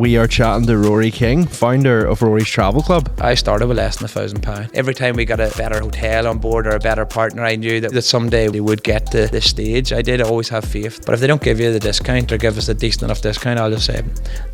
we are chatting to Rory King, founder of Rory's Travel Club. I started with less than £1,000. Every time we got a better hotel on board or a better partner, I knew that someday we would get to this stage. I did always have faith, but if they don't give you the discount or give us a decent enough discount, I'll just say,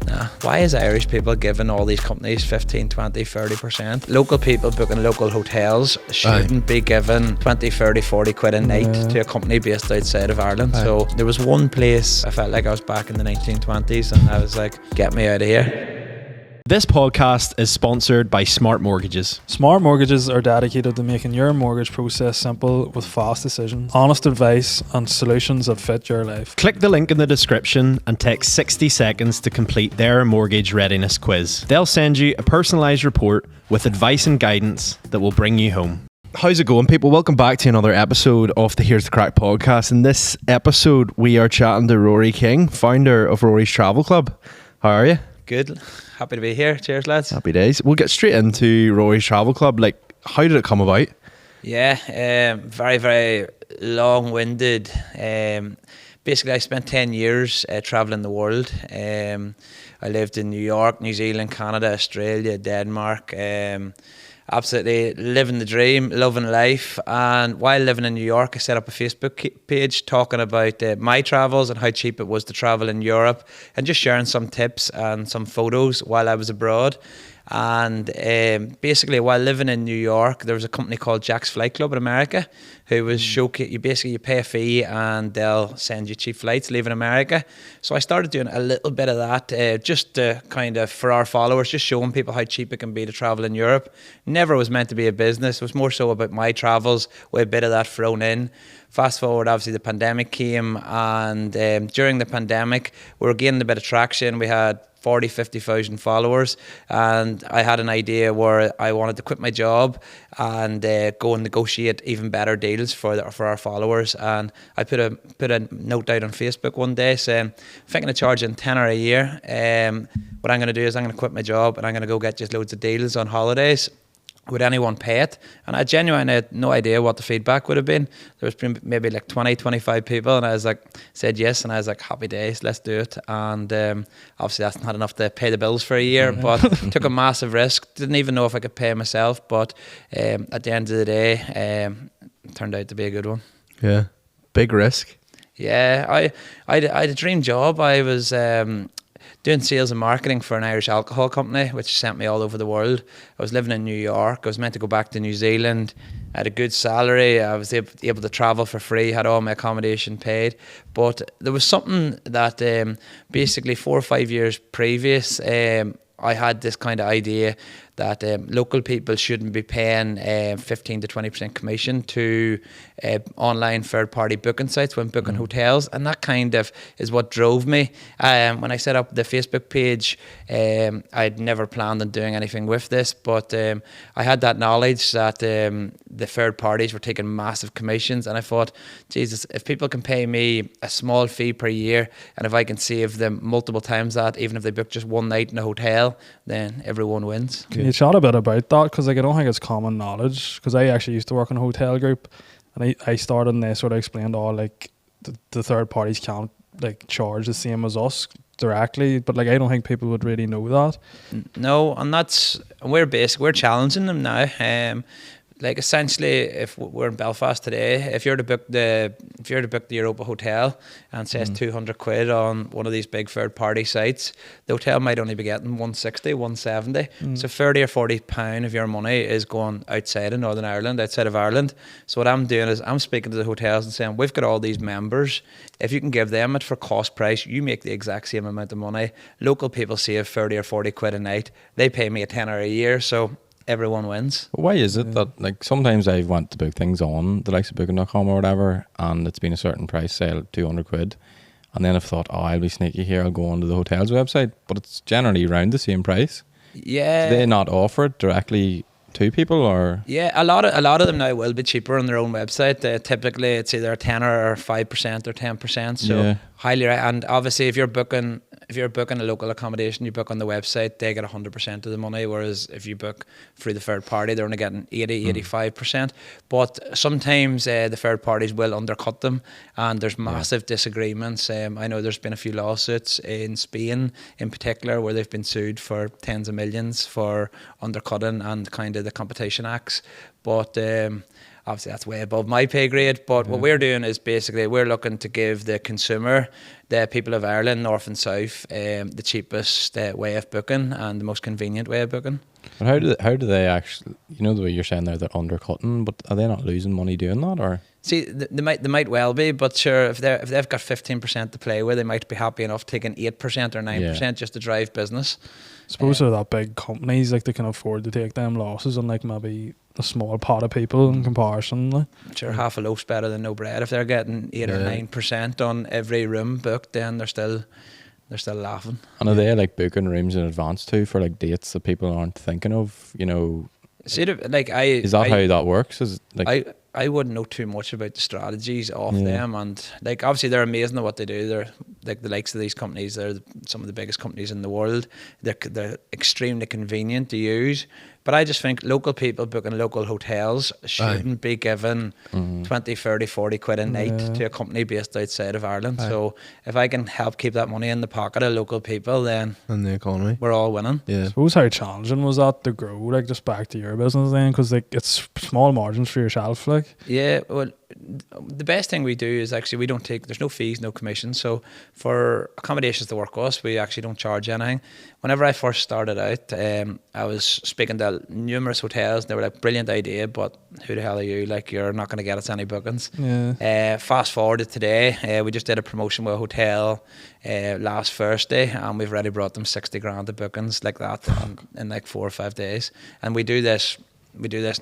nah. Why is Irish people giving all these companies 15, 20, 30%? Local people booking local hotels shouldn't be given 20, 30, 40 quid a night to a company based outside of Ireland. So there was one place I felt like I was back in the 1920s and I was like, get me out of here. This podcast is sponsored by Smart Mortgages. Smart Mortgages are dedicated to making your mortgage process simple with fast decisions, honest advice and solutions that fit your life. Click the link in the description and take 60 seconds to complete their mortgage readiness quiz. They'll send you a personalised report with advice and guidance that will bring you home. How's it going, people? Welcome back to another episode of the Here's the Crack podcast. In this episode, we are chatting to Rory King, founder of Rory's Travel Club. How are you? Good. Happy to be here. Cheers, lads. Happy days. We'll get straight into Rory's Travel Club. Like, how did it come about? Yeah, very, very long-winded. Basically, I spent 10 years travelling the world. I lived in New York, New Zealand, Canada, Australia, Denmark. Absolutely living the dream, loving life. And while living in New York, I set up a Facebook page talking about my travels and how cheap it was to travel in Europe and just sharing some tips and some photos while I was abroad. And basically, while living in New York, there was a company called Jack's Flight Club in America who was you pay a fee and they'll send you cheap flights leaving America. So I started doing a little bit of that just to kind of, for our followers, just showing people how cheap it can be to travel in Europe. Never was meant to be a business. It was more so about my travels with a bit of that thrown in. Fast forward, obviously the pandemic came, and during the pandemic we were gaining a bit of traction. We had 40, 50,000 followers, and I had an idea where I wanted to quit my job and go and negotiate even better deals for our followers. And I put a note out on Facebook one day saying, if I'm going to charge in tenner a year, what I'm going to do is I'm going to quit my job and I'm going to go get just loads of deals on holidays. Would anyone pay it? And I genuinely had no idea what the feedback would have been. There was maybe like 20, 25 people, and I was like, said yes, and I was like, happy days, let's do it. And obviously that's not enough to pay the bills for a year, but took a massive risk. Didn't even know if I could pay myself, but at the end of the day, it turned out to be a good one. Yeah, big risk. Yeah, I had a dream job. I was doing sales and marketing for an Irish alcohol company, which sent me all over the world. I was living in New York. I was meant to go back to New Zealand. I had a good salary. I was able to travel for free, had all my accommodation paid. But there was something that basically 4 or 5 years previous, I had this kind of idea that local people shouldn't be paying 15 to 20% commission to online third-party booking sites when booking hotels, and that kind of is what drove me. When I set up the Facebook page, I'd never planned on doing anything with this, but I had that knowledge that the third parties were taking massive commissions, and I thought, Jesus, if people can pay me a small fee per year, and if I can save them multiple times that, even if they book just one night in a hotel, then everyone wins. Can you chat a bit about that? Because I don't think it's common knowledge, because I actually used to work in a hotel group, and I started and they sort of explained all like the third parties can't like charge the same as us directly, but like I don't think people would really know that. No, and we're challenging them now. Like essentially, if we're in Belfast today, if you're to book the Europa hotel and says 200 quid on one of these big third party sites, the hotel might only be getting 160, 170. So 30 or 40 pound of your money is going outside of Northern Ireland, outside of Ireland. So what I'm doing is I'm speaking to the hotels and saying, we've got all these members. If you can give them it for cost price, you make the exact same amount of money. Local people save 30 or 40 quid a night. They pay me a tenner a year. So everyone wins. Why is it that like sometimes I want to book things on the likes of booking.com or whatever, and it's been a certain price, say 200 quid, and then I've thought, oh, I'll be sneaky here, I'll go onto the hotel's website, but it's generally around the same price. Yeah. Do they not offer it directly to people, or? Yeah, a lot of them now will be cheaper on their own website. Typically it's either a 10 or 5% or 10%, so highly, and obviously if you're booking if you're booking a local accommodation, you book on the website, they get 100% of the money, whereas if you book through the third party, they're only getting 85%. But sometimes the third parties will undercut them, and there's massive disagreements. I know there's been a few lawsuits in Spain in particular where they've been sued for tens of millions for undercutting and kind of the competition acts. But obviously that's way above my pay grade, but what we're doing is basically we're looking to give the consumer, the people of Ireland, north and south, the cheapest way of booking and the most convenient way of booking. But how do they actually, you know, the way you're saying there, they're undercutting, but are they not losing money doing that, or? See, they might well be, but sure, if they've got 15% to play with, they might be happy enough taking 8% or 9% just to drive business. I suppose they're that big companies, like they can afford to take them losses on like maybe a small pot of people in comparison. Like. Sure, half a loaf's better than no bread. If they're getting 8 or 9% on every room booked, then they're still laughing. And are they like booking rooms in advance too for like dates that people aren't thinking of? You know, See, like is that how that works? Is it like I wouldn't know too much about the strategies of them, and like obviously they're amazing at what they do. They're like the likes of these companies. They're some of the biggest companies in the world. They're extremely convenient to use. But I just think local people booking local hotels shouldn't be given 20, 30, 40 quid a night to a company based outside of Ireland. So if I can help keep that money in the pocket of local people, then And the economy. we're all winning. Yeah. I suppose how challenging was that to grow, like just back to your business then, because like it's small margins for yourself, like. Yeah, well, the best thing we do is actually we don't take, there's no fees, no commission. So for accommodations to work with us, we actually don't charge anything. Whenever I first started out, I was speaking to numerous hotels. They were like, brilliant idea, but who the hell are you? Like, you're not going to get us any bookings. Yeah. Fast forward to today, we just did a promotion with a hotel last Thursday, and we've already brought them 60 grand of bookings like that in like 4 or 5 days. And we do this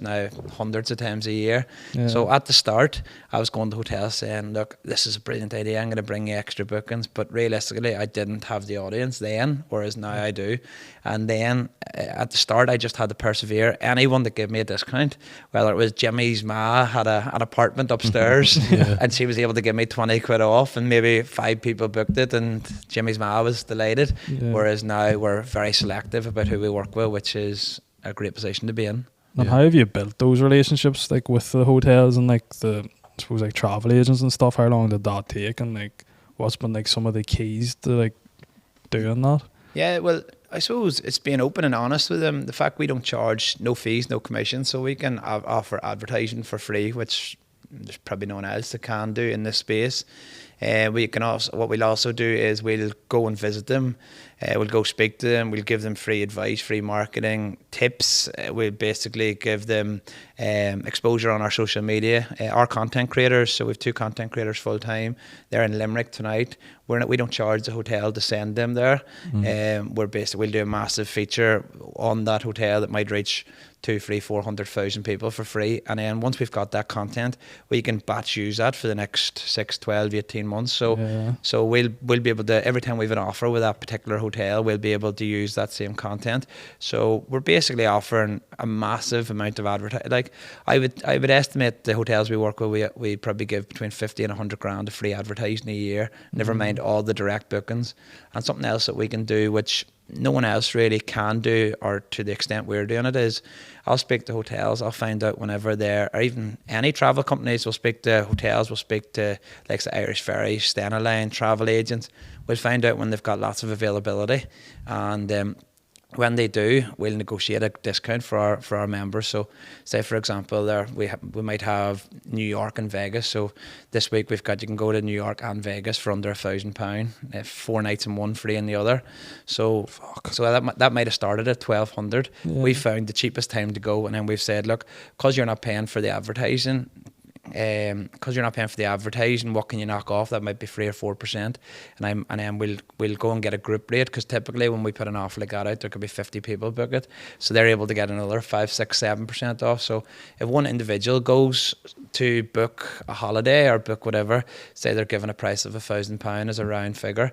now hundreds of times a year. So at the start, I was going to hotels saying, look, this is a brilliant idea, I'm going to bring you extra bookings. But realistically, I didn't have the audience then, whereas now I do. And then at the start, I just had to persevere. Anyone that gave me a discount, whether it was Jimmy's ma had an apartment upstairs and she was able to give me 20 quid off, and maybe 5 people booked it, and Jimmy's ma was delighted. Whereas now we're very selective about who we work with, which is a great position to be in. And how have you built those relationships, like with the hotels and like the, I suppose, like travel agents and stuff? How long did that take, and like what's been like some of the keys to like doing that? Yeah, well, I suppose it's being open and honest with them. The fact we don't charge no fees, no commission, so we can offer advertising for free, which there's probably no one else that can do in this space. We can also, what we'll also do is we'll go and visit them. We'll go speak to them. We'll give them free advice, free marketing tips. We'll basically give them exposure on our social media. Our content creators, so we have 2 content creators full time. They're in Limerick tonight. We don't charge the hotel to send them there. We'll do a massive feature on that hotel that might reach 200,000, 300,000, 400,000 people for free. And then once we've got that content, we can batch use that for the next 6, 12, 18 months. So we'll be able to, every time we have an offer with that particular hotel, we'll be able to use that same content. So we're basically offering a massive amount of advertising. Like I would estimate the hotels we work with, we probably give between 50 and 100 grand of free advertising a year, never mind all the direct bookings. And something else that we can do, which no one else really can do, or to the extent we're doing it, is I'll speak to hotels. I'll find out whenever they're, or even any travel companies, we'll speak to hotels, we'll speak to like the Irish Ferries, Stena Line, travel agents. We'll find out when they've got lots of availability, and when they do, we'll negotiate a discount for our members. So, say for example, we might have New York and Vegas. So this week you can go to New York and Vegas for under £1,000, 4 nights in one, free in the other. So that might have started at 1,200. We found the cheapest time to go, and then we've said, look, because you're not paying for the advertising. What can you knock off? That might be 3 or 4%, and then we'll go and get a group rate, because typically when we put an offer like that out, there could be 50 people book it, so they're able to get another 5, 6, 7% off. So if one individual goes to book a holiday or book whatever, say they're given a price of £1,000 as a round figure,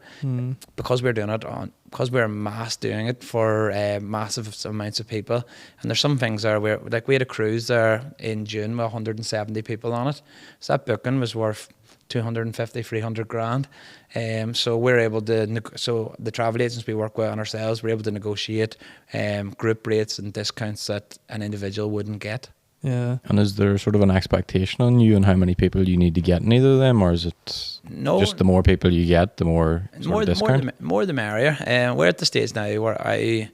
because we're doing it because we're mass doing it for massive amounts of people. And there's some things there where, like, we had a cruise there in June with 170 people on it. So that booking was worth 250, 300 grand. So we're able to, so the travel agents we work with and ourselves, we're able to negotiate group rates and discounts that an individual wouldn't get. Yeah. And is there sort of an expectation on you and how many people you need to get in either of them, or is it just the more people you get, the more discount? More the merrier. We're at the stage now where I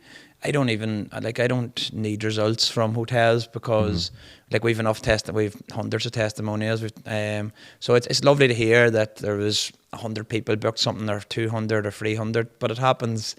don't even I don't need results from hotels because like we've enough we've hundreds of testimonials. So it's lovely to hear that there was 100 people booked something, or 200 or 300, but it happens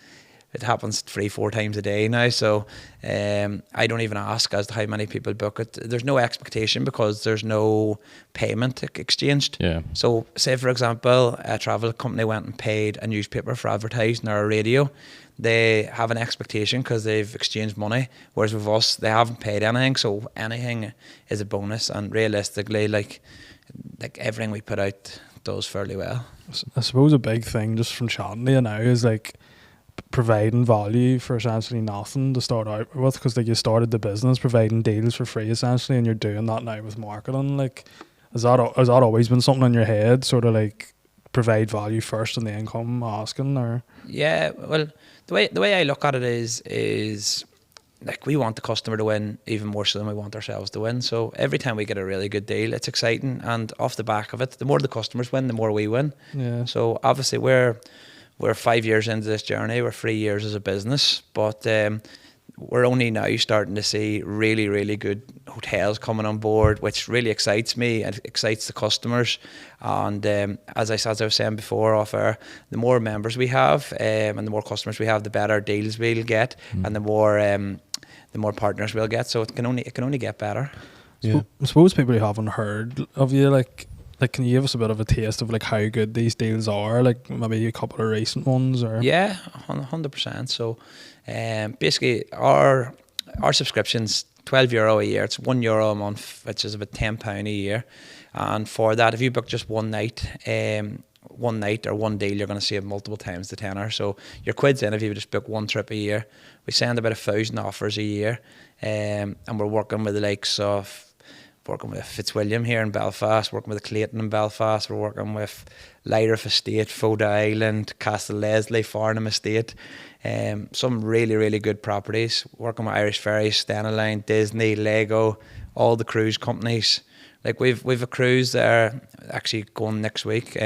3-4 times a day now. So I don't even ask as to how many people book it. There's no expectation because there's no payment exchanged. Yeah. So say for example, a travel company went and paid a newspaper for advertising or a radio. They have an expectation because they've exchanged money, whereas with us, they haven't paid anything. So anything is a bonus, and realistically, like everything we put out does fairly well. I suppose a big thing just from chatting to you now is like providing value for essentially nothing to start out with, because like you started the business providing deals for free essentially, and you're doing that now with marketing. Like has that always been something in your head, sort of like provide value first and then come asking? Or yeah, well, the way I look at it is like we want the customer to win even more so than we want ourselves to win. So every time we get a really good deal, it's exciting, and off the back of it, the more the customers win, the more we win. yeah. So obviously we're 5 years into this journey. We're 3 years as a business, but we're only now starting to see really, really good hotels coming on board, which really excites me and excites the customers. And as I was saying before off air, the more members we have and the more customers we have, the better deals we'll get, and the more partners we'll get. So it can only get better. I suppose people who haven't heard of you, like can you give us a bit of a taste of like how good these deals are, like maybe a couple of recent ones? Or Yeah, 100%. So basically our subscription's €12 a year. It's €1 a month, which is about £10 a year. And for that, if you book just one night or one deal, you're going to save multiple times the tenner. So your quid's in if you just book one trip a year. We send about 1,000 offers a year, and we're working with the likes of Fitzwilliam here in Belfast, working with Clayton in Belfast, we're working with Lyriff Estate, Foda Island, Castle Leslie, Farnham Estate, some really, really good properties, working with Irish Ferries, Stena Line, Disney, Lego, all the cruise companies. Like we've a cruise there actually going next week,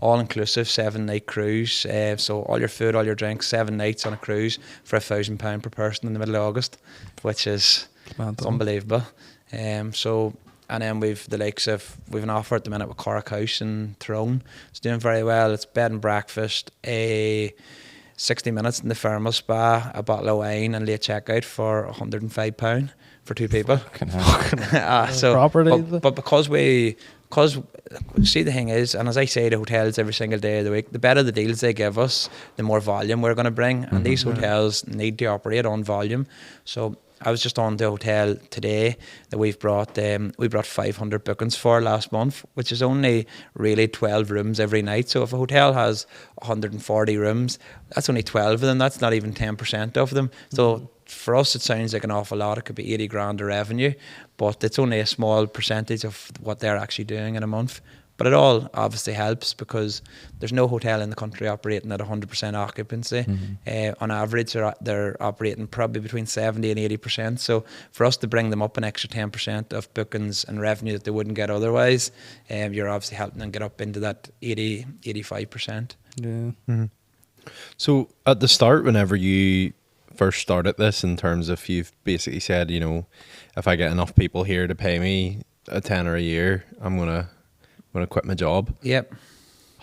all inclusive 7-night cruise. So all your food, all your drinks, 7 nights on a cruise for £1,000 per person in the middle of August, which is unbelievable. And then we've an offer at the minute with Cork House and Tyrone. It's doing very well. It's bed and breakfast, 60 minutes in the thermal spa, a bottle of wine, and late checkout for £105 for 2 people. But because see, the thing is, and as I say to hotels every single day of the week, the better the deals they give us, the more volume we're going to bring, and these hotels need to operate on volume. So I was just on the hotel today that we brought 500 bookings for last month, which is only really 12 rooms every night. So if a hotel has 140 rooms, that's only 12 of them. That's not even 10% of them. So for us, it sounds like an awful lot. It could be 80 grand of revenue, but it's only a small percentage of what they're actually doing in a month. But it all obviously helps because there's no hotel in the country operating at 100% occupancy. On average, they're operating probably between 70 and 80%. So for us to bring them up an extra 10% of bookings and revenue that they wouldn't get otherwise, you're obviously helping them get up into that 80, 85%. Yeah. Mm-hmm. So at the start, whenever you first started this, in terms of, you've basically said, you know, if I get enough people here to pay me a tenner a year, I'm gonna quit my job. Yep.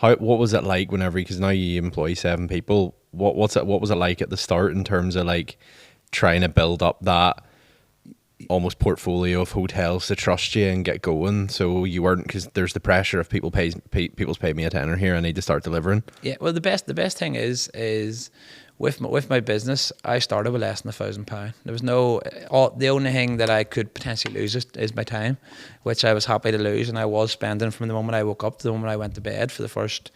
What was it like whenever, because now you employ 7 people, what was it like at the start in terms of like trying to build up that almost portfolio of hotels to trust you and get going, so you weren't, because there's the pressure of people's paid me a tenner here, I need to start delivering. Yeah, well, the best thing is with my business, I started with less than £1,000. There was the only thing that I could potentially lose is my time, which I was happy to lose, and I was spending from the moment I woke up to the moment I went to bed for the first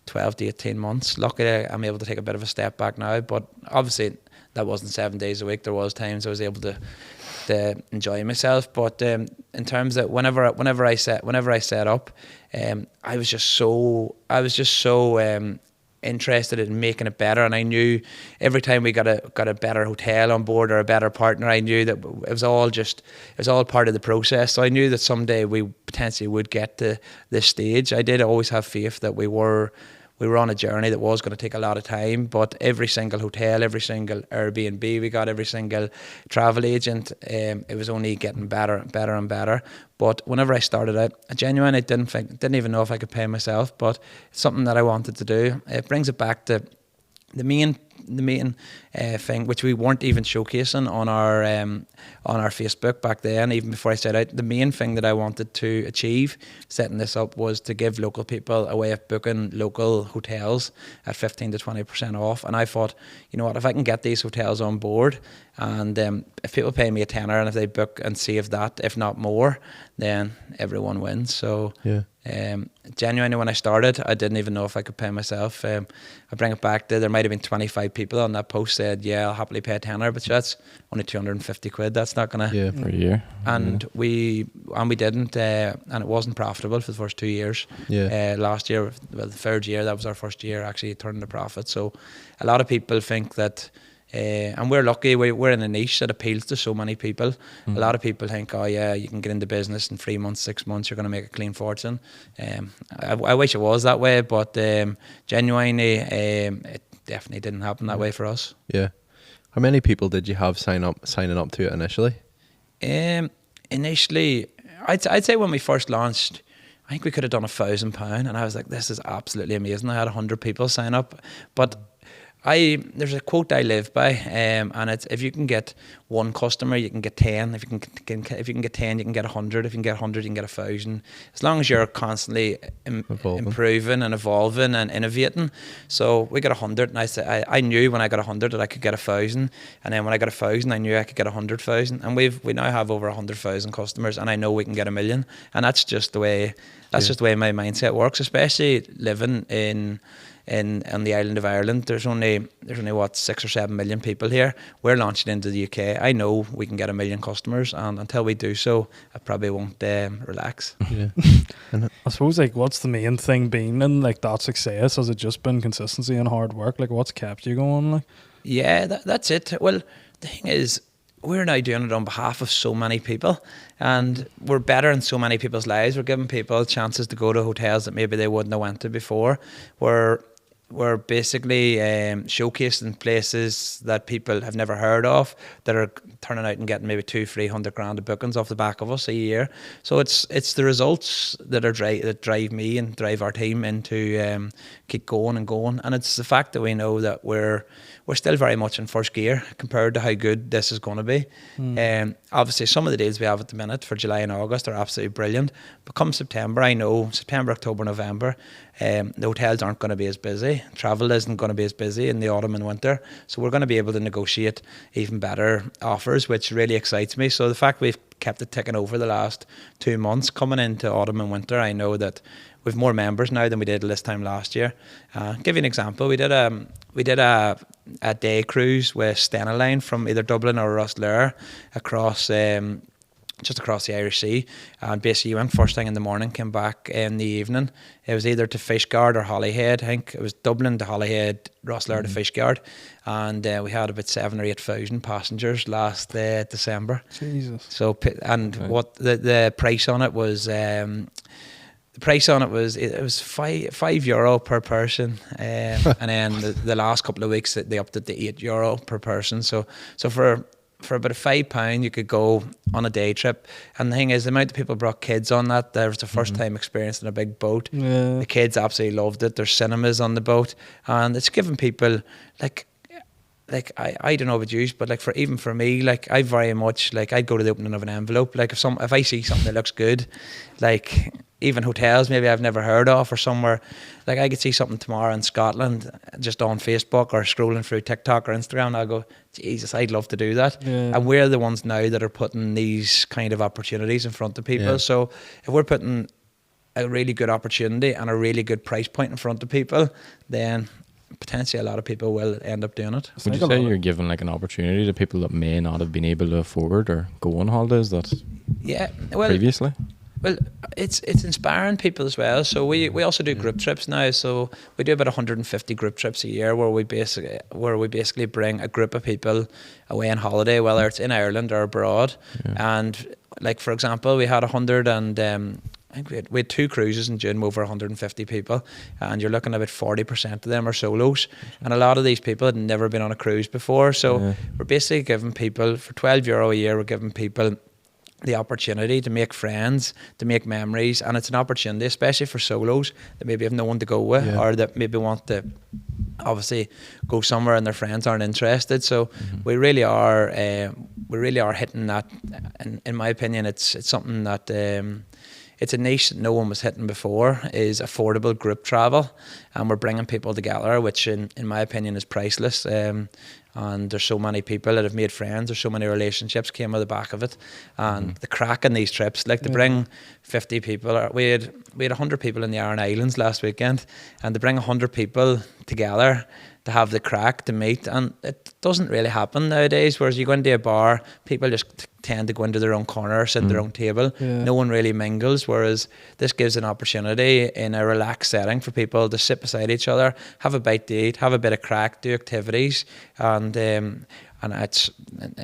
12 to 18 months. Luckily, I'm able to take a bit of a step back now, but obviously that wasn't 7 days a week. There was times I was able to enjoy myself. But in terms of whenever I set up, I was just so interested in making it better, and I knew every time we got a better hotel on board or a better partner, I knew that it was all part of the process. So I knew that someday we potentially would get to this stage. I did always have faith that we were on a journey that was going to take a lot of time, but every single hotel, every single Airbnb we got, every single travel agent, it was only getting better and better and better. But whenever I started out, I genuinely didn't even know if I could pay myself, but it's something that I wanted to do. It brings it back to the main thing, which we weren't even showcasing on our Facebook back then, even before I set out. The main thing that I wanted to achieve setting this up was to give local people a way of booking local hotels at 15 to 20% off. And I thought, you know what, if I can get these hotels on board, and if people pay me a tenner, and if they book and save that, if not more, then everyone wins. So Yeah. Genuinely, when I started, I didn't even know if I could pay myself. I bring it back to, there might have been 25 people on that post said, yeah, I'll happily pay a tenner, but that's only 250 quid. That's not gonna. Yeah. Per year. And we didn't, and it wasn't profitable for the first 2 years. Yeah. Last year, well, the third year, that was our first year actually turning a profit. So a lot of people think that. And we're lucky, we're in a niche that appeals to so many people. A lot of people think, oh yeah, you can get into business in 3 months, 6 months, you're going to make a clean fortune. I wish it was that way, but genuinely, it definitely didn't happen that way for us. Yeah. How many people did you have signing up to it initially? Initially, I'd say when we first launched, I think we could have done £1,000, and I was like, this is absolutely amazing. I had 100 people sign up, but there's a quote I live by, and it's, if you can get one customer, you can get 10. If you can get 10, you can get 100. If you can get 100, you can get 1,000. As long as you're constantly improving and evolving and innovating. So we got 100, and I knew when I got 100 that I could get 1,000, and then when I got 1,000, I knew I could get 100,000, and we now have over 100,000 customers, and I know we can get 1 million, and that's just the way my mindset works, especially living on the island of Ireland. There's only what 6 or 7 million people here. We're launching into the UK. I know we can get 1 million customers, and until we do so, I probably won't relax. Yeah. I suppose, like, what's the main thing been in like that success? Has it just been consistency and hard work? Like, what's kept you going? Like, Yeah, that's it. Well, the thing is, we're now doing it on behalf of so many people, and we're better in so many people's lives. We're giving people chances to go to hotels that maybe they wouldn't have went to before. We're basically showcasing places that people have never heard of, that are turning out and getting maybe 200-300 grand of bookings off the back of us a year. So it's the results that drive me and drive our team into keep going and going. And it's the fact that we know that we're still very much in first gear compared to how good this is going to be. Obviously, some of the deals we have at the minute for July and August are absolutely brilliant. But come September, I know September, October, November, the hotels aren't going to be as busy. Travel isn't going to be as busy in the autumn and winter. So we're going to be able to negotiate even better offers, which really excites me. So the fact we've kept it ticking over the last 2 months coming into autumn and winter, I know that we've more members now than we did this time last year. Give you an example. We did a day cruise with Stena Line from either Dublin or Rosslare across just across the Irish Sea, and basically you went first thing in the morning, came back in the evening. It was either to Fishguard or Holyhead. I think it was Dublin to Holyhead, Rosslare to Fishguard, and we had about 7,000 or 8,000 passengers last December. Jesus. So, and what the price on it was. The price on it was €5 per person, and then the last couple of weeks they upped it to €8 per person. So for about £5 you could go on a day trip. And the thing is, the amount of people brought kids on that, there was the first time experiencing a big boat. Yeah. The kids absolutely loved it. There's cinemas on the boat, and it's giving people like I don't know about you, but like even for me, like I very much like I'd go to the opening of an envelope. Like if I see something that looks good, like even hotels maybe I've never heard of or somewhere, like I could see something tomorrow in Scotland just on Facebook or scrolling through TikTok or Instagram, and I'll go, Jesus, I'd love to do that. Yeah. And we're the ones now that are putting these kind of opportunities in front of people. Yeah. So if we're putting a really good opportunity and a really good price point in front of people, then potentially a lot of people will end up doing it. Would you say you're giving like an opportunity to people that may not have been able to afford or go on holidays that previously? Well, it's inspiring people as well. So we also do group trips now. So we do about 150 group trips a year where we basically bring a group of people away on holiday, whether it's in Ireland or abroad. And like for example, we had 100 and I think we had 2 cruises in June with over 150 people, and you're looking at about 40% of them are solos, and a lot of these people had never been on a cruise before. So we're basically giving people, for €12 a year, we're giving people the opportunity to make friends, to make memories, and it's an opportunity, especially for solos that maybe have no one to go with, or that maybe want to obviously go somewhere and their friends aren't interested. So we really are hitting that. In my opinion, it's something that it's a niche that no one was hitting before, is affordable group travel, and we're bringing people together, which in my opinion is priceless. And there's so many people that have made friends. There's so many relationships came out the back of it, and the crack in these trips, like to bring 50 people. We had 100 people in the Aran Islands last weekend, and to bring 100 people together to have the crack, to meet, and it doesn't really happen nowadays. Whereas you go into a bar, people just tend to go into their own corner, sit at their own table. No one really mingles. Whereas this gives an opportunity in a relaxed setting for people to sit beside each other, have a bite to eat, have a bit of crack, do activities, and it's,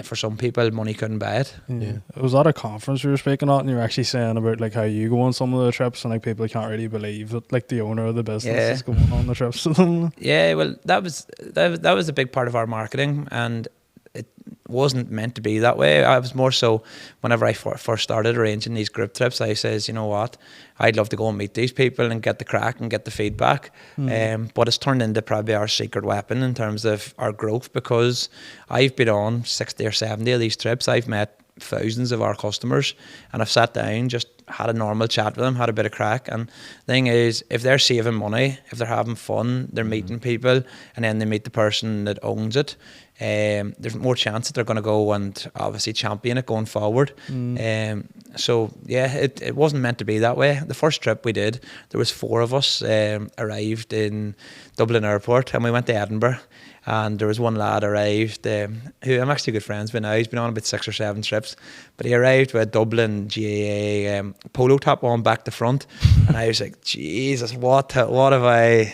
for some people, money couldn't buy it. It was at a conference we were speaking at, and you were actually saying about like how you go on some of the trips, and like people can't really believe that like the owner of the business is going on the trips with them. Yeah, well, that was a big part of our marketing, and it wasn't meant to be that way. I was more so, whenever I first started arranging these group trips, I says, you know what, I'd love to go and meet these people and get the crack and get the feedback. But it's turned into probably our secret weapon in terms of our growth, because I've been on 60 or 70 of these trips. I've met thousands of our customers, and I've sat down, just had a normal chat with them, had a bit of crack. And the thing is, if they're saving money, if they're having fun, they're meeting people, and then they meet the person that owns it, there's more chance that they're going to go and obviously champion it going forward. So yeah, it wasn't meant to be that way. The first trip we did, there was 4 of us arrived in Dublin Airport, and we went to Edinburgh. And there was one lad arrived, who I'm actually good friends with now. He's been on about 6 or 7 trips, but he arrived with a Dublin GAA polo top on back to front, and I was like, Jesus, what have I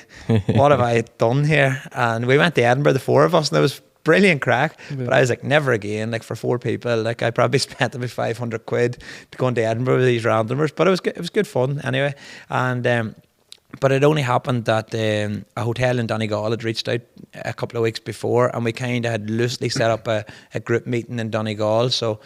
done here? And we went to Edinburgh, the 4 of us, and it was brilliant crack. But I was like, never again. Like for 4 people, like I probably spent about 500 quid to go into Edinburgh with these randomers, but it was good fun anyway. And but it only happened that a hotel in Donegal had reached out a couple of weeks before, and we kind of had loosely set up a group meeting in Donegal. So,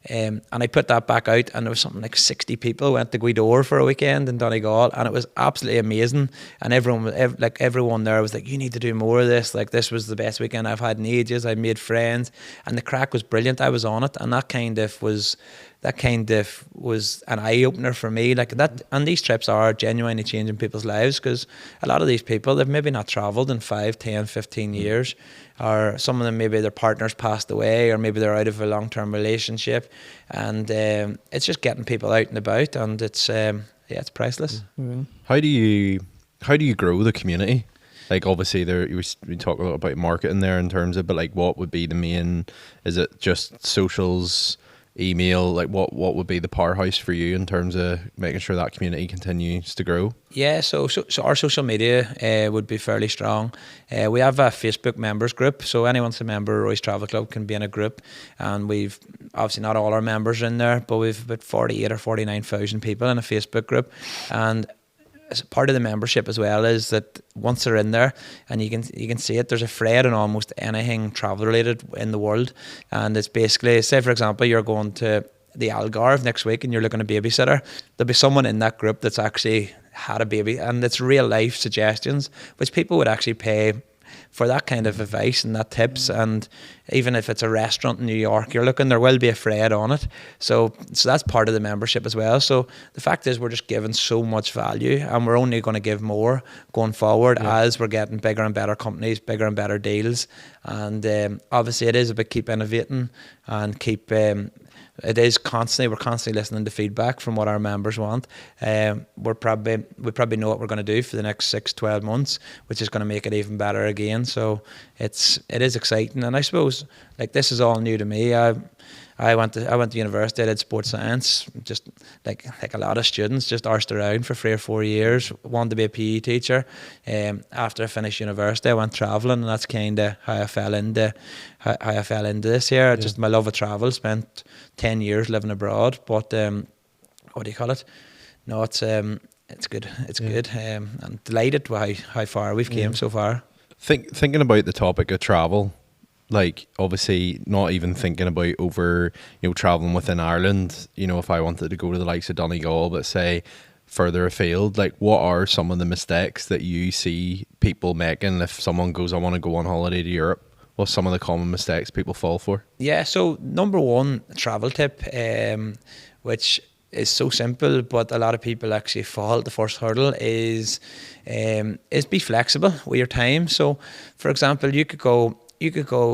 and I put that back out, and there was something like 60 people went to Gweedore for a weekend in Donegal, and it was absolutely amazing. And everyone there was like, you need to do more of this. Like, this was the best weekend I've had in ages. I made friends, and the crack was brilliant. I was on it, and that kind of was an eye-opener for me. Like that, and these trips are genuinely changing people's lives, because a lot of these people, they've maybe not travelled in 5, 10, 15 years, or some of them, maybe their partner's passed away, or maybe they're out of a long-term relationship, and it's just getting people out and about, and it's priceless. How do you grow the community? Like, obviously we talk a lot about marketing there in terms of, but like, what would be the main, is it just socials, email, like what would be the powerhouse for you in terms of making sure that community continues to grow? Yeah, so our social media would be fairly strong. We have a Facebook members group, so anyone that's a member of Rory's Travel Club can be in a group, and we've obviously not all our members in there, but we've about 48 or 49,000 people in a Facebook group. And as part of the membership as well is that once they're in there, and you can see it, there's a thread on almost anything travel related in the world. And it's basically, say for example, you're going to the Algarve next week and you're looking at a babysitter, there'll be someone in that group that's actually had a baby, and it's real life suggestions which people would actually pay for, that kind of advice and that tips. And even if it's a restaurant in New York you're looking, there will be a thread on it. So that's part of the membership as well. So the fact is, we're just giving so much value, and we're only going to give more going forward as we're getting bigger and better companies, bigger and better deals. And obviously it is about keep innovating and keep we're constantly listening to feedback from what our members want. We probably know what we're going to do for the next 6-12 months, which is going to make it even better again. So it is exciting, and I suppose like this is all new to me. I went to university. I did sports science, just like a lot of students, just arsed around for 3 or 4 years. Wanted to be a PE teacher. After I finished university, I went travelling, and that's kind of how I fell into this here. Just my love of travel. Spent 10 years living abroad, but what do you call it? No, it's good. It's good. I'm delighted with how far we've came so far. Thinking about the topic of travel, like obviously not even thinking about over, traveling within Ireland, if I wanted to go to the likes of Donegal, but say further afield, like what are some of the mistakes that you see people making if someone goes, I want to go on holiday to Europe? What's some of the common mistakes people fall for? Yeah, so number one travel tip, which is so simple, but a lot of people actually fall. The first hurdle is be flexible with your time. So for example, you could go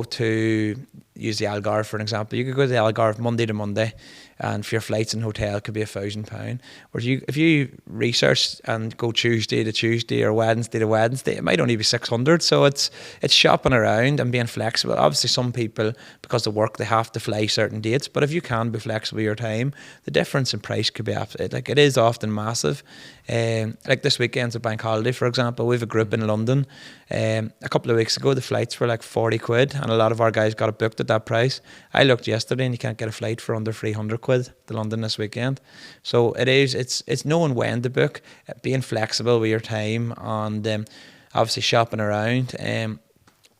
to, use the Algarve for an example. You could go to the Algarve Monday to Monday, and for your flights and hotel could be £1,000. Whereas if you research and go Tuesday to Tuesday or Wednesday to Wednesday, it might only be 600. So it's shopping around and being flexible. Obviously, some people, because of work, they have to fly certain dates. But if you can be flexible with your time, the difference in price could be absolutely, like it is often massive. Like this weekend's a bank holiday, for example. We have a group in London. A couple of weeks ago, the flights were like 40 quid, and a lot of our guys got it booked at that price. I looked yesterday, and you can't get a flight for under 300 quid to London this weekend. So it's knowing when to book, being flexible with your time, and obviously shopping around.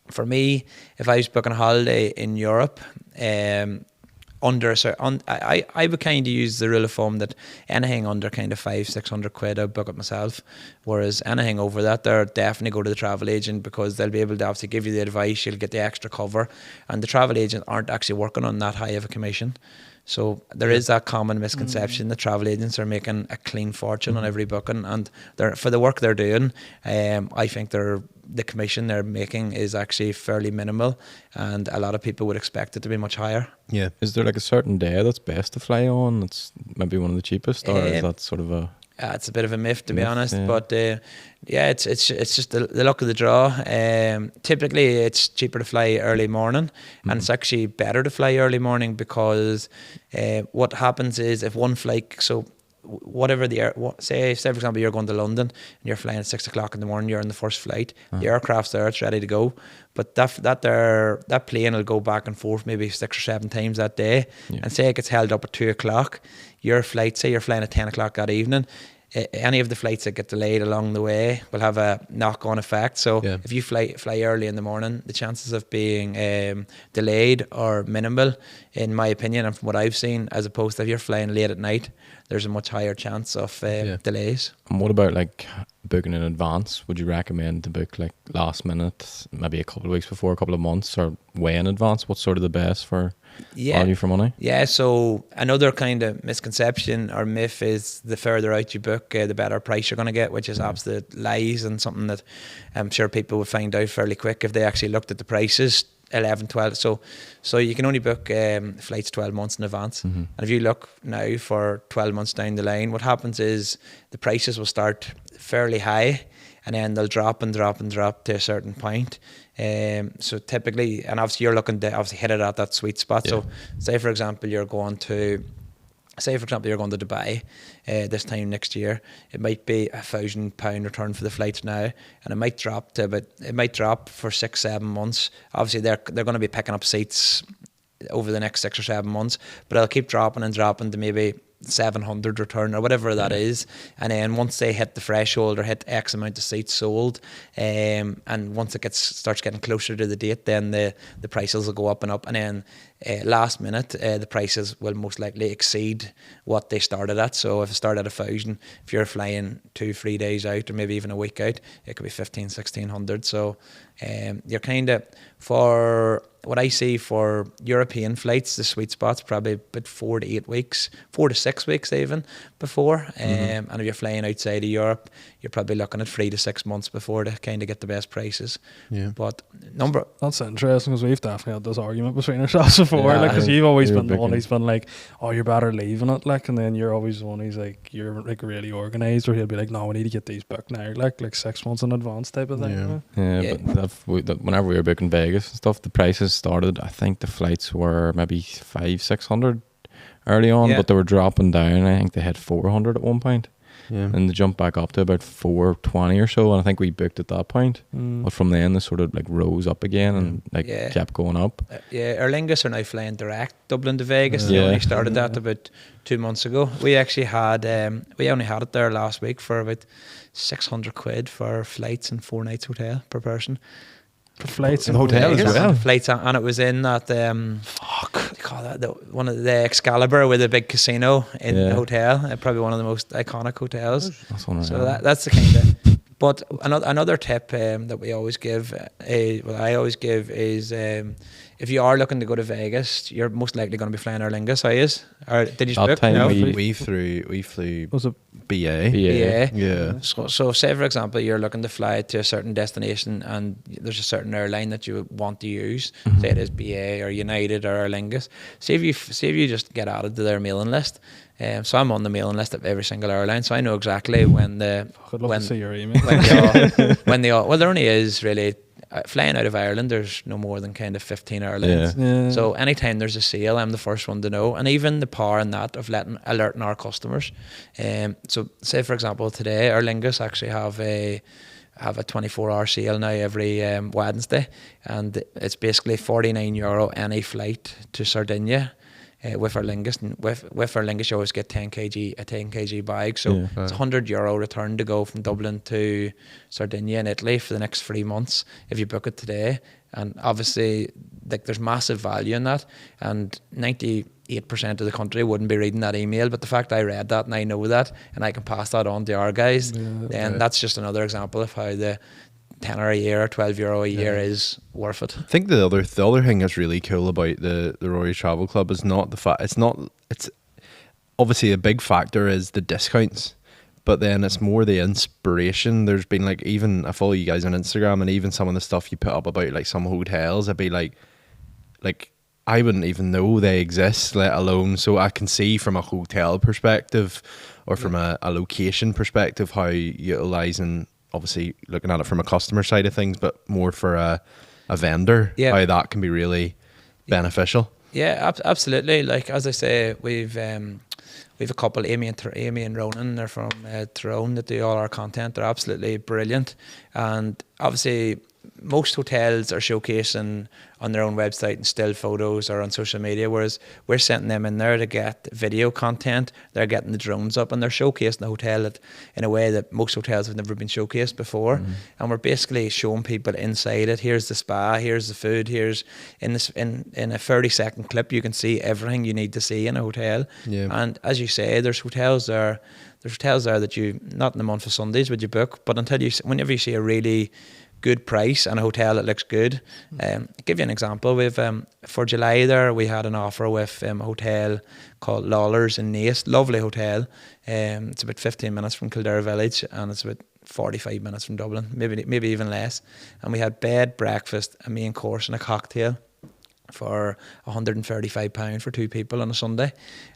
For me, if I was booking a holiday in Europe, I would kind of use the rule of thumb that anything under kind of 500-600 quid, I'd book it myself. Whereas anything over that, there, definitely go to the travel agent, because they'll be able to obviously give you the advice, you'll get the extra cover, and the travel agent aren't actually working on that high of a commission. So there is that common misconception that travel agents are making a clean fortune on every booking, and for the work they're doing, I think the commission they're making is actually fairly minimal, and a lot of people would expect it to be much higher. Yeah. Is there like a certain day that's best to fly on? That's maybe one of the cheapest, or is that sort of a... It's a bit of a myth, to be honest, but it's just the luck of the draw. Typically, it's cheaper to fly early morning, and it's actually better to fly early morning, because what happens is if one flight, so whatever say for example you're going to London and you're flying at 6 o'clock in the morning, you're in the first flight, the aircraft's there, it's ready to go, but that plane will go back and forth maybe 6 or 7 times that day, and say it gets held up at 2 o'clock, your flight, say you're flying at 10 o'clock that evening, any of the flights that get delayed along the way will have a knock-on effect. So if you fly early in the morning, the chances of being delayed are minimal, in my opinion, and from what I've seen, as opposed to if you're flying late at night, there's a much higher chance of delays. And what about like booking in advance? Would you recommend to book like last minute, maybe a couple of weeks before, a couple of months, or way in advance? What's sort of the best for value for money? Yeah, so another kind of misconception or myth is the further out you book, the better price you're going to get, which is absolute lies, and something that I'm sure people would find out fairly quick if they actually looked at the prices. 11, 12, so you can only book flights 12 months in advance, and if you look now for 12 months down the line, what happens is the prices will start fairly high, and then they'll drop and drop and drop to a certain point. So typically, and obviously you're looking to obviously hit it at that sweet spot. So say for example you're going to Dubai this time next year, it might be £1,000 return for the flights now, and it might drop for 6-7 months. Obviously they're going to be picking up seats over the next 6 or 7 months, but it'll keep dropping and dropping to maybe 700 return or whatever that is, and then once they hit the threshold or hit X amount of seats sold, and once it starts getting closer to the date, then the prices will go up and up, and then last minute the prices will most likely exceed what they started at. So if it started at 1,000, if you're flying 2-3 days out or maybe even a week out, it could be 1,500-1,600. So you're kind of, for what I see for European flights, the sweet spot's probably about 4 to 8 weeks, 4 to 6 weeks even before. And if you're flying outside of Europe, you're probably looking at 3 to 6 months before to kind of get the best prices. Yeah. But That's interesting, because we've definitely had this argument between ourselves before. Yeah, Like, because you've always you're been the one booking. who's been like, "Oh, you're better leaving it," like, and then you're always the one who's like, you're like really organised, or he'll be like, "No, we need to get these booked now," like 6 months in advance type of thing. Yeah. You know? Yeah, Yeah. but whenever we were booking Vegas and stuff, the prices started. I think the flights were maybe 500-600 early on, Yeah. but they were dropping down. I think they hit 400 at one point, Yeah. and they jumped back up to about 420 or so. And I think we booked at that point. But from then, they sort of like rose up again and like Yeah. kept going up. yeah, Aer Lingus are now flying direct Dublin to Vegas. They Yeah. only started that about 2 months ago. We actually had, we only had it there last week for about 600 quid for flights and 4 nights hotel per person. For flights And hotel as Vegas. well. Flights, and it was in that what do you call that? One of the Excalibur with a big casino in Yeah. the hotel. Probably one of the most iconic hotels. That's one. So that's the kind of. But another tip that we always give, I always give is, if you are looking to go to Vegas, you're most likely going to be flying Aer Lingus, or did you That book? time No? we- We flew Was it BA. Yeah. Yeah. So say for example you're looking to fly to a certain destination and there's a certain airline that you would want to use. Say it is BA or United or Aer Lingus. See if you just get added to their mailing list. So I'm on the mailing list of every single airline, so I know exactly when I'd love to see your email. when they all, well, there only is really flying out of Ireland. There's no more than kind of 15 airlines. Yeah. So anytime there's a sale, I'm the first one to know. And even the power in that of alerting our customers. So say for example today, Aer Lingus actually have a 24-hour sale now every Wednesday, and it's basically €49 any flight to Sardinia. With Aer Lingus, and with Aer Lingus, you always get 10 kg bag, so Yeah. it's €100 return to go from Dublin to Sardinia in Italy for the next 3 months if you book it today. And obviously, like there's massive value in that, and 98% of the country wouldn't be reading that email. But the fact I read that and I know that, and I can pass that on to our guys, then that's just another example of how the €10 a year or €12 a year is worth it. I think the other thing that's really cool about the Rory Travel Club is not the fact it's obviously a big factor is the discounts, but then it's more the inspiration. There's been like, even I follow you guys on Instagram, and even some of the stuff you put up about like some hotels, I'd be like I wouldn't even know they exist, let alone, so I can see from a hotel perspective or from a location perspective how utilizing, obviously looking at it from a customer side of things, but more for a vendor, how that can be really beneficial. Yeah, absolutely. Like as I say, we've a couple, Amy and Ronan. They're from Tyrone that do all our content. They're absolutely brilliant, and obviously most hotels are showcasing on their own website and still photos or on social media, whereas we're sending them in there to get video content. They're getting the drones up and they're showcasing the hotel in a way that most hotels have never been showcased before. And we're basically showing people inside it. Here's the spa, here's the food, here's in a 30-second clip you can see everything you need to see in a hotel. Yeah. And as you say, there's hotels there that you, not in the month of Sundays would you book, but whenever you see a really good price and a hotel that looks good. I'll give you an example. We've for July there we had an offer with a hotel called Lawler's in Naas. Lovely hotel. It's about 15 minutes from Kildare Village and it's about 45 minutes from Dublin, maybe even less. And we had bed, breakfast, a main course and a cocktail for £135 for 2 people on a Sunday,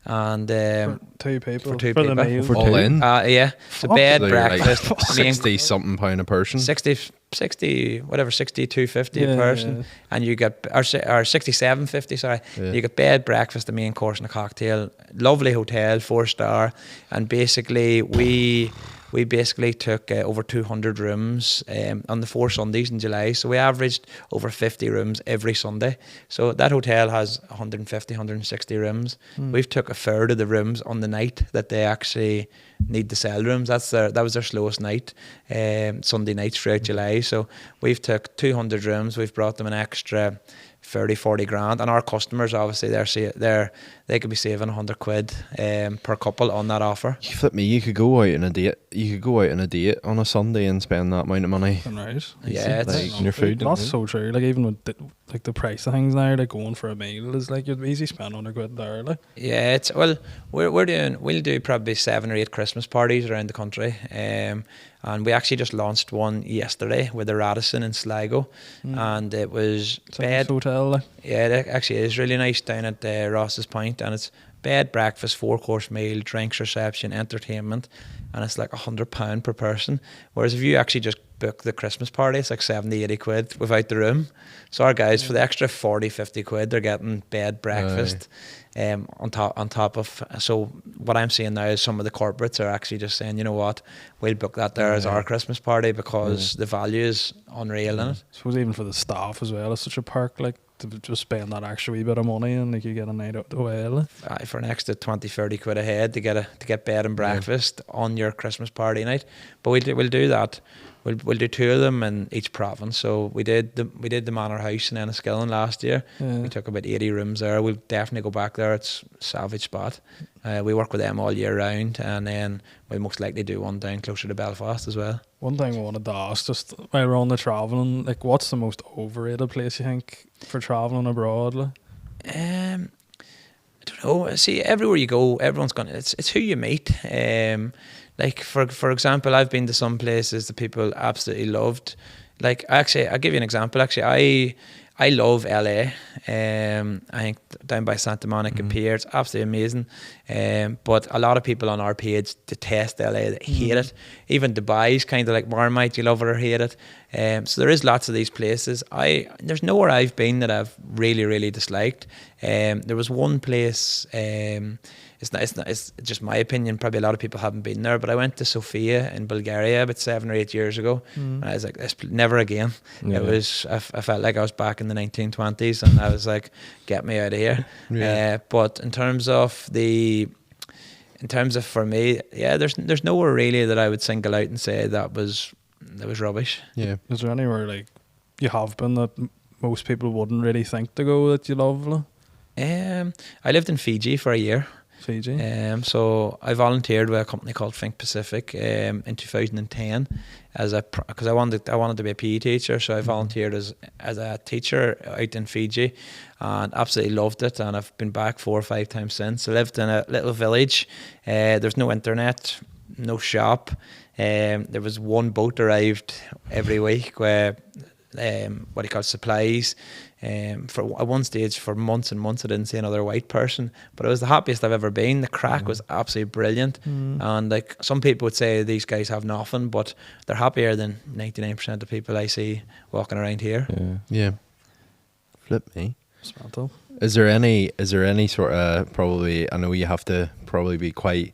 and For 2 people. for 2 the people. meal. For all in? Yeah. So Fuck. bed, So they're breakfast, like main 60 something pound a person. 60 whatever, 62.50 Yeah, a person, yeah. and you get or 67.50, sorry. Yeah. You get bed, breakfast, the main course and a cocktail. Lovely hotel, 4-star, and basically we basically took over 200 rooms on the 4 Sundays in July. So we averaged over 50 rooms every Sunday. So that hotel has 150, 160 rooms. We've took a third of the rooms on the night that they actually need to sell rooms. That was their slowest night, Sunday nights throughout July. So we've took 200 rooms. We've brought them an extra 30-40 grand, and our customers obviously they could be saving 100 quid per couple on that offer. You flip me, you could go out on a date you could go out on a date on a Sunday and spend that amount of money. Right. Yeah, it's Like, on your food. That's so true. Like even with the price of things now, like going for a meal is like you'd easy spend £100 there. Like yeah, it's well, we'll do probably 7 or 8 Christmas parties around the country, and we actually just launched one yesterday with the Radisson in Sligo, and it was it's a nice hotel. Like. Yeah, it actually is really nice down at Ross's Point, and it's bed, breakfast, 4-course meal, drinks, reception, entertainment, and it's like £100 per person. Whereas if you actually just book the Christmas party, it's like 70-80 quid without the room. So our guys, for the extra 40-50 quid, they're getting bed, breakfast, on top of. So what I'm seeing now is some of the corporates are actually just saying, you know what, we'll book that there as our Christmas party because the value is unreal in it. I suppose even for the staff as well, it's such a perk. Like to just spend that extra wee bit of money and like you get a night out away. Like. For an extra 20-30 quid a head to get bed and breakfast on your Christmas party night. But we'll do that. We'll do 2 of them in each province. So we did the Manor House in Enniskillen last year. Yeah. We took about 80 rooms there. We'll definitely go back there. It's a savage spot. We work with them all year round, and then we'll most likely do one down closer to Belfast as well. One thing I wanted to ask, just while we're on the travelling, like what's the most overrated place you think for travelling abroad? Like? I don't know. See, everywhere you go, everyone's gonna. It's who you meet. Like for example, I've been to some places that people absolutely loved. Like actually, I'll give you an example. Actually, I love LA. I think down by Santa Monica Pier, it's absolutely amazing. But a lot of people on our page detest LA. They hate it. Even Dubai's kind of like Marmite. You love it or hate it. So there is lots of these places. There's nowhere I've been that I've really, really disliked. There was one place. It's just my opinion. Probably a lot of people haven't been there, but I went to Sofia in Bulgaria about 7 or 8 years ago, and I was like, never again. Yeah. It was. I felt like I was back in the 1920s, and I was like, get me out of here. Yeah. But in terms of for me, yeah, there's nowhere really that I would single out and say that was rubbish. Yeah. Is there anywhere like you have been that most people wouldn't really think to go that you love? Like? I lived in Fiji for a year. Fiji. So I volunteered with a company called Think Pacific in 2010 because I wanted to be a PE teacher. So I volunteered as a teacher out in Fiji, and absolutely loved it. And I've been back 4 or 5 times since. I lived in a little village. There's no internet, no shop. There was one boat arrived every week where what do you call it, supplies. For at one stage, for months and months, I didn't see another white person, but it was the happiest I've ever been. The crack was absolutely brilliant, and like some people would say these guys have nothing, but they're happier than 99% of people I see walking around here. Yeah. Flip me. Spanto. Is there any sort of, probably, I know you have to probably be quite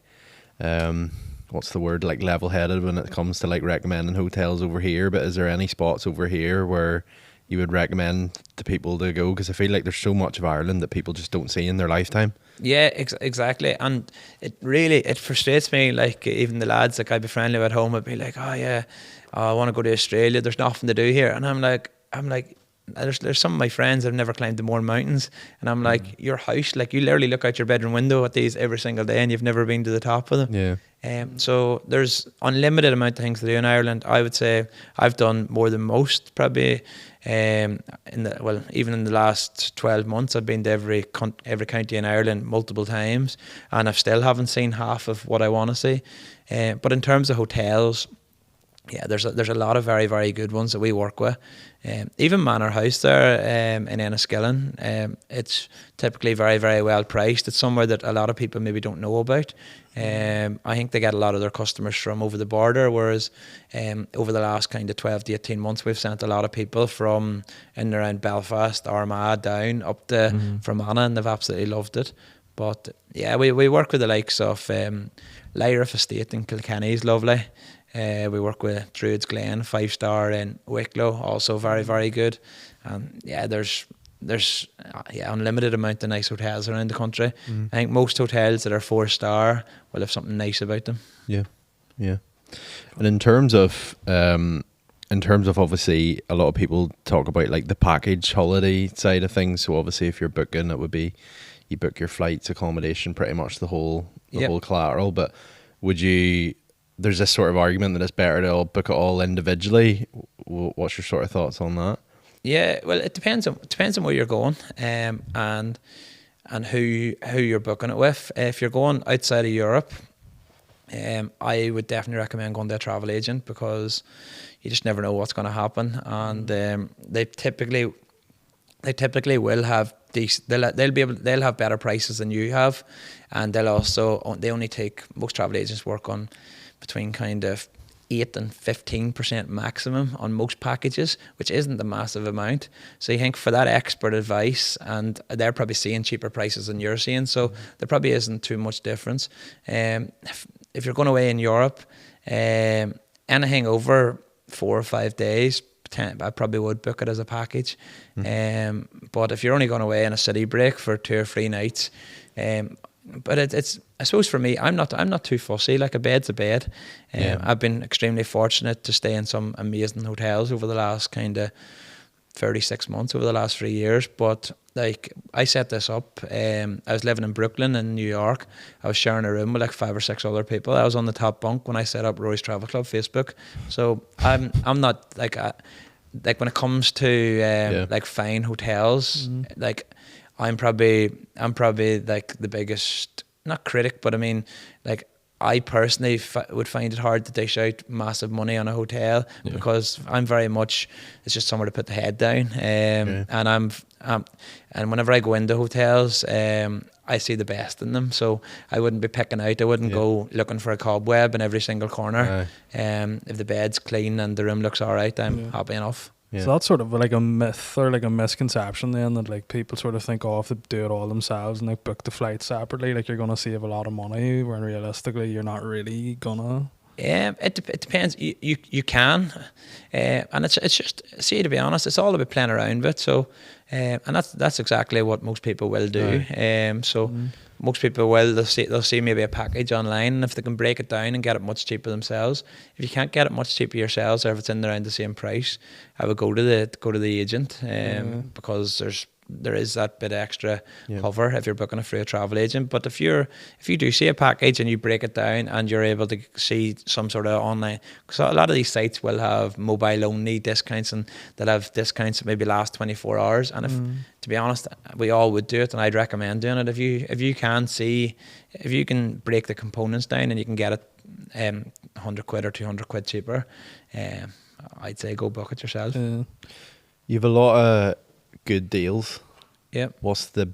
what's the word, like level-headed when it comes to like recommending hotels over here, but is there any spots over here where you would recommend to people to go? Because I feel like there's so much of Ireland that people just don't see in their lifetime. Yeah, exactly. And it frustrates me. Like even the lads like I'd be friendly with at home would be like, oh yeah, I want to go to Australia, there's nothing to do here. And I'm like there's some of my friends that have never climbed the Mourne Mountains, and I'm like, your house, like you literally look out your bedroom window at these every single day and you've never been to the top of them. Yeah. So there's unlimited amount of things to do in Ireland. I would say I've done more than most probably. Even in the last 12 months, I've been to every county in Ireland multiple times, and I still haven't seen half of what I want to see. But in terms of hotels, yeah, there's a lot of very, very good ones that we work with. Even Manor House there in Enniskillen, it's typically very, very well priced. It's somewhere that a lot of people maybe don't know about. I think they get a lot of their customers from over the border, whereas over the last kind of 12 to 18 months, we've sent a lot of people from in and around Belfast, Armagh, down up to Fermanagh, and they've absolutely loved it. But yeah, we work with the likes of Lyra Estate in Kilkenny is lovely. We work with Druids Glen, 5-star in Wicklow, also very, very good. Yeah, there's unlimited amount of nice hotels around the country. I think most hotels that are 4-star will have something nice about them. Yeah. And in terms of obviously, a lot of people talk about like the package holiday side of things. So obviously, if you're booking, it would be you book your flights, accommodation, pretty much the whole collateral. But would you there's this sort of argument that it's better to all book it all individually. What's your sort of thoughts on that? Yeah, well, it depends on where you're going, and who you're booking it with. If you're going outside of Europe, I would definitely recommend going to a travel agent, because you just never know what's going to happen, and they typically will have they'll have better prices than you have, and they only take, most travel agents work on between kind of 8 and 15% maximum on most packages, which isn't a massive amount. So you think for that expert advice, and they're probably seeing cheaper prices than you're seeing, so there probably isn't too much difference. If you're going away in Europe, anything over 4 or 5 days, I probably would book it as a package. But if you're only going away on a city break for 2 or 3 nights, but it's, I suppose for me, I'm not too fussy. Like, a bed's a bed. I've been extremely fortunate to stay in some amazing hotels over the last kind of 36 months, over the last 3 years. But like, I set this up. I was living in Brooklyn in New York. I was sharing a room with like 5 or 6 other people. I was on the top bunk when I set up Rory's Travel Club Facebook. So I'm not like when it comes to like fine hotels, like I'm probably like the biggest, not critic, but I mean, like, I personally would find it hard to dish out massive money on a hotel, because I'm very much, it's just somewhere to put the head down. And and whenever I go into hotels, I see the best in them. So I wouldn't be picking out. I wouldn't go looking for a cobweb in every single corner. If the bed's clean and the room looks all right, I'm happy enough. Yeah. So that's sort of like a myth or like a misconception then, that like people sort of think, oh, if they do it all themselves and like book the flight separately, like you're gonna save a lot of money, when realistically you're not really gonna. It depends. You can, and it's just, see, to be honest, it's all about playing around with. So, and that's exactly what most people will do. Most people they'll see maybe a package online, and if they can break it down and get it much cheaper themselves. If you can't get it much cheaper yourselves, or if it's in around the same price, I would go to the agent, because there is that bit of extra cover if you're booking it through a travel agent. But if you do see a package and you break it down and you're able to see some sort of online, because a lot of these sites will have mobile only discounts, and they'll have discounts that maybe last 24 hours. And if, to be honest, we all would do it, and I'd recommend doing it. If you can break the components down and you can get it 100 quid or 200 quid cheaper, I'd say go book it yourself. You've a lot of good deals. Yeah. What's the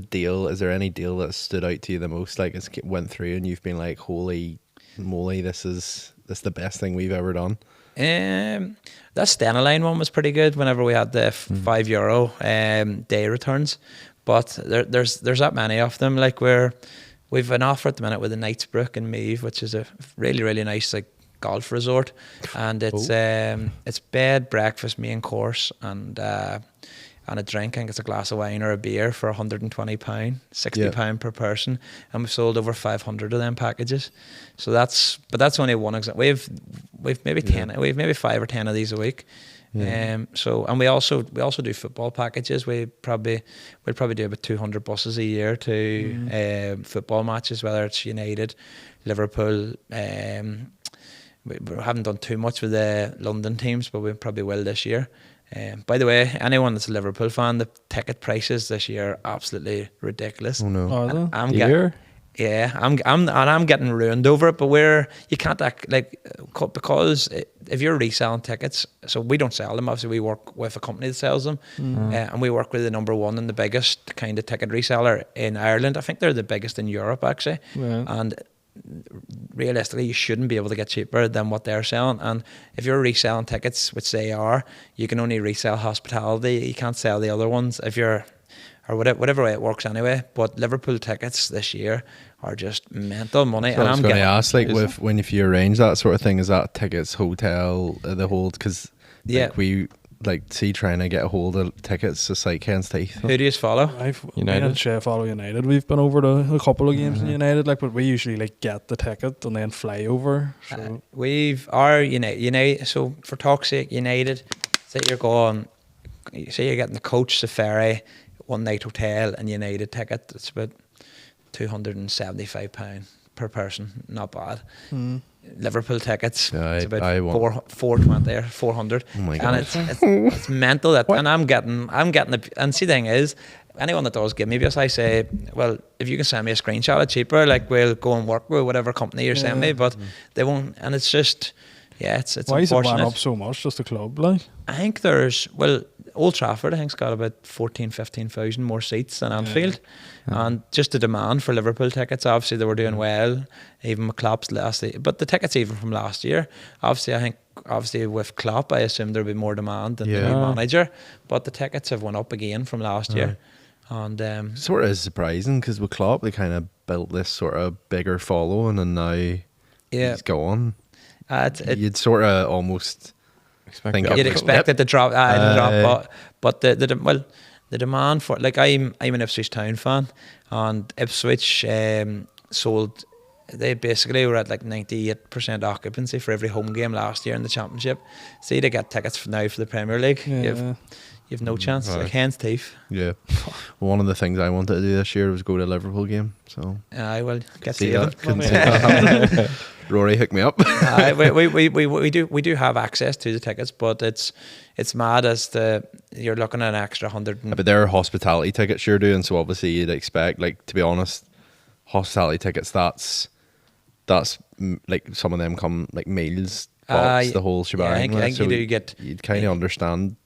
deal? Is there any deal that stood out to you the most? Like, it's went through and you've been like, holy moly, this is the best thing we've ever done. That Stena one was pretty good whenever we had the €5 day returns. But there's that many of them. Like, we've an offer at the minute with the Knightsbrook in Meath, which is a really, really nice like golf resort, and it's bed, breakfast, main course, and a drink. I think it's a glass of wine or a beer for £120, £60 per person, and we've sold over 500 of them packages. So that's only one example. We've maybe 10, we've maybe 5 or 10 of these a week. And we also do football packages. We'll probably do about 200 buses a year to football matches, whether it's United, Liverpool. We haven't done too much with the London teams, but we probably will this year. By the way, anyone that's a Liverpool fan, the ticket prices this year are absolutely ridiculous. Oh no! Are they? I'm getting ruined over it. But you can't act like, because if you're reselling tickets, so we don't sell them. Obviously, we work with a company that sells them, and we work with the number one and the biggest kind of ticket reseller in Ireland. I think they're the biggest in Europe actually, and realistically you shouldn't be able to get cheaper than what they're selling. And if you're reselling tickets, which they are, you can only resell hospitality. You can't sell the other ones if you're, or whatever way it works anyway. But Liverpool tickets this year are just mental money. So and I'm going to ask, like, if you arrange that sort of thing, is that tickets, hotel, the whole, because we trying to get a hold of tickets to like Ken's Teeth. Who do you follow? United. Follow United. We've been over to a couple of games in United, but we usually get the ticket and then fly over. So. We've our United. So for talk's sake, United, say you're getting the coach, the ferry, one night hotel, and United ticket. It's about £275 per person. Not bad. Liverpool tickets. Yeah, It's about I want- 420 or 400. Oh my And God. it's mental that, and I'm getting and see the thing is, anyone that does give me this, I say, well, if you can send me a screenshot of cheaper, like we'll go and work with whatever company you're sending me, but they won't, and it's just, yeah, it's Why is it unfortunate. went up so much? Just the club, like? I think there's, well, Old Trafford I think's got about 15,000 more seats than Anfield, and just the demand for Liverpool tickets, obviously they were doing well, even with Klopp's last year, but the tickets even from last year, obviously I think with Klopp I assume there'll be more demand than the new manager, but the tickets have went up again from last year, and Sort of is surprising because with Klopp they kind of built this sort of bigger following, and now he's gone. You'd sort of almost think you'd expect it to drop, but the demand for, like, I'm an Ipswich Town fan, and Ipswich sold. They basically were at like 98% occupancy for every home game last year in the Championship. See, they get tickets now for the Premier League. You've no chance. Like hen's teeth. Yeah. Well, one of the things I wanted to do this year was go to a Liverpool game. So I will get see to that. Couldn't see that happening. Rory, hook me up. we do have access to the tickets, but it's mad as you're looking at an extra 100. But they're hospitality tickets you're doing, so obviously you'd expect, like, to be honest, hospitality tickets. That's like some of them come like meals, box, the whole shebang. I think so you do get. You'd kind of understand.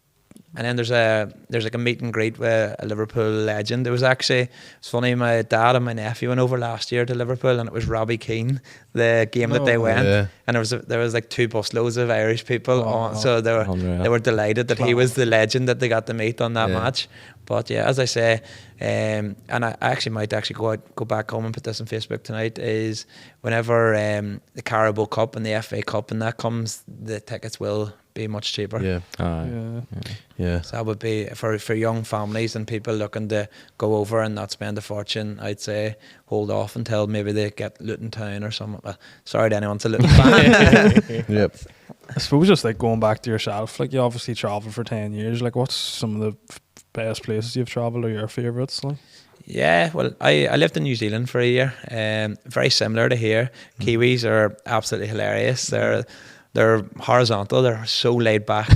And then there's like a meet and greet with a Liverpool legend. It's funny, my dad and my nephew went over last year to Liverpool, and it was Robbie Keane, the game that they went, and there was like 2 busloads of Irish people on, so they were delighted that he was the legend that they got to meet on that match. But yeah, as I say, and I actually might go back home and put this on Facebook tonight, is whenever the Carabao Cup and the FA Cup and that comes, the tickets will be much cheaper. Yeah. So that would be for young families and people looking to go over and not spend a fortune. I'd say hold off until maybe they get Luton Town or something. Well, sorry to anyone to Luton fan. Yep. I suppose just like going back to yourself, like you obviously travelled for 10 years. Like, what's some of the best places you've travelled or your favourites? Like? Yeah, well, I lived in New Zealand for a year. Very similar to here. Kiwis are absolutely hilarious. They're horizontal. They're so laid back.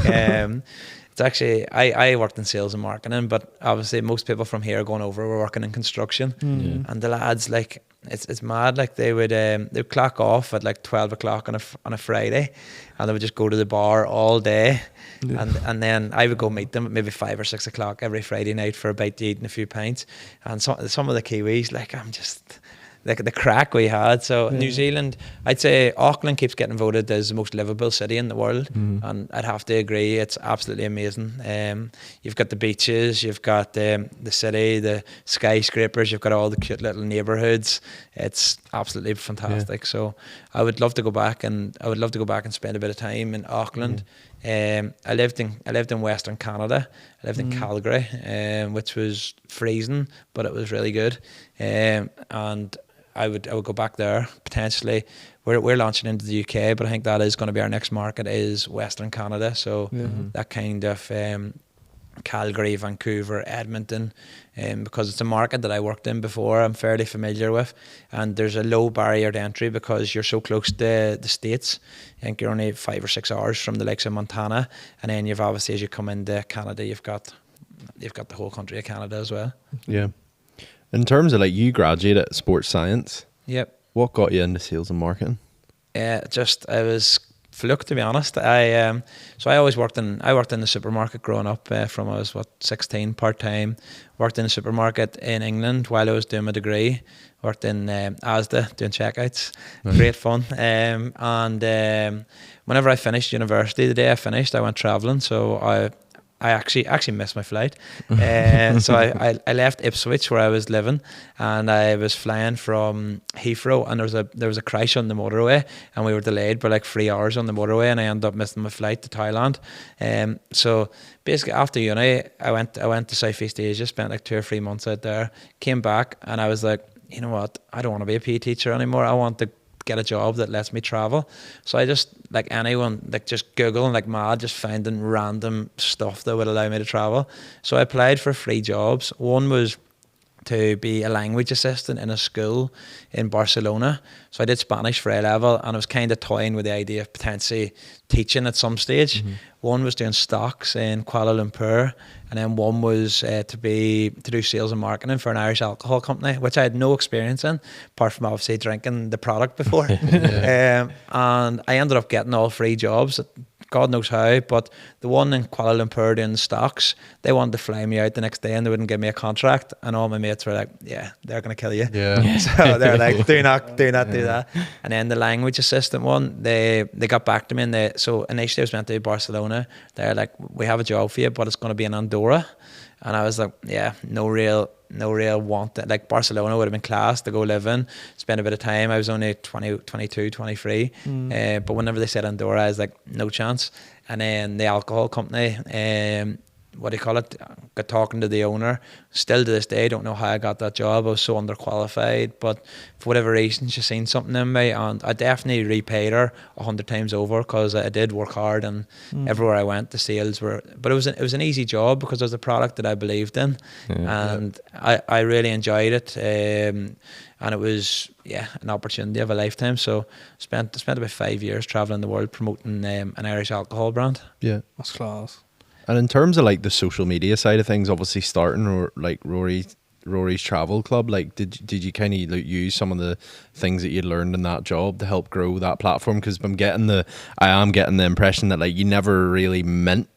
It's actually, I worked in sales and marketing, but obviously most people from here going over were working in construction, and the lads, like, it's mad. Like they would clock off at like 12 o'clock on a Friday, and they would just go to the bar all day, and then I would go meet them at maybe 5 or 6 o'clock every Friday night for a bite to eat and a few pints. And some of the Kiwis, like, I'm just. The crack we had. So New Zealand, I'd say Auckland keeps getting voted as the most livable city in the world, and I'd have to agree, it's absolutely amazing. You've got the beaches, you've got the city, the skyscrapers, you've got all the cute little neighbourhoods. It's absolutely fantastic. So I would love to go back and spend a bit of time in Auckland. I lived in Western Canada. I lived in Calgary, which was freezing, but it was really good. And I would go back there potentially. We're launching into the UK, but I think that is going to be our next market, is Western Canada. So that kind of Calgary, Vancouver, Edmonton, because it's a market that I worked in before, I'm fairly familiar with, and there's a low barrier to entry because you're so close to the States. I think you're only 5 or 6 hours from the likes of Montana, and then you've obviously, as you come into Canada, you've got the whole country of Canada as well. Yeah. In terms of, like, you graduated at sports science. Yep. What got you into sales and marketing? I was fluke, to be honest. I always worked in the supermarket growing up from I was 16, part-time. Worked in a supermarket in England while I was doing my degree. Worked in Asda doing checkouts. Great fun. And whenever I finished university, the day I finished, I went travelling. So I actually missed my flight. So I left Ipswich, where I was living, and I was flying from Heathrow, and there was a crash on the motorway, and we were delayed by like 3 hours on the motorway, and I ended up missing my flight to Thailand. So basically after uni, I went to Southeast Asia, spent like 2 or 3 months out there, came back, and I was like, you know what, I don't want to be a PE teacher anymore. I want to get a job that lets me travel. So I just, like anyone, like just Googling like mad, just finding random stuff that would allow me to travel. So I applied for 3 jobs. One was to be a language assistant in a school in Barcelona. So I did Spanish for A level, and I was kind of toying with the idea of potentially teaching at some stage. One was doing stocks in Kuala Lumpur, and then one was to do sales and marketing for an Irish alcohol company, which I had no experience in, apart from obviously drinking the product before. And I ended up getting all 3 jobs. God knows how, but the one in Kuala Lumpur doing stocks, they wanted to fly me out the next day and they wouldn't give me a contract, and all my mates were like, yeah, they're going to kill you. Yeah. So they're like, do not do that. And then the language assistant one, they got back to me, and so initially I was meant to do Barcelona. They're like, we have a job for you, but it's going to be in Andorra. And I was like, yeah, no real want. Like Barcelona would have been class to go live in, spend a bit of time. I was only 20, 22, 23. But whenever they said Andorra, I was like, no chance. And then the alcohol company, what do you call it, got talking to the owner. Still to this day, don't know how I got that job. I was so underqualified, but for whatever reason, she seen something in me, and I definitely repaid her 100 times over, because I did work hard, and everywhere I went, the sales were. But it was an easy job because it was a product that I believed in, and I really enjoyed it. And it was an opportunity of a lifetime. So spent about 5 years traveling the world promoting an Irish alcohol brand. Yeah. That's class. And in terms of like the social media side of things, obviously starting or like Rory's travel club, like did you kind of like use some of the things that you'd learned in that job to help grow that platform? Because I am getting the impression that like you never really meant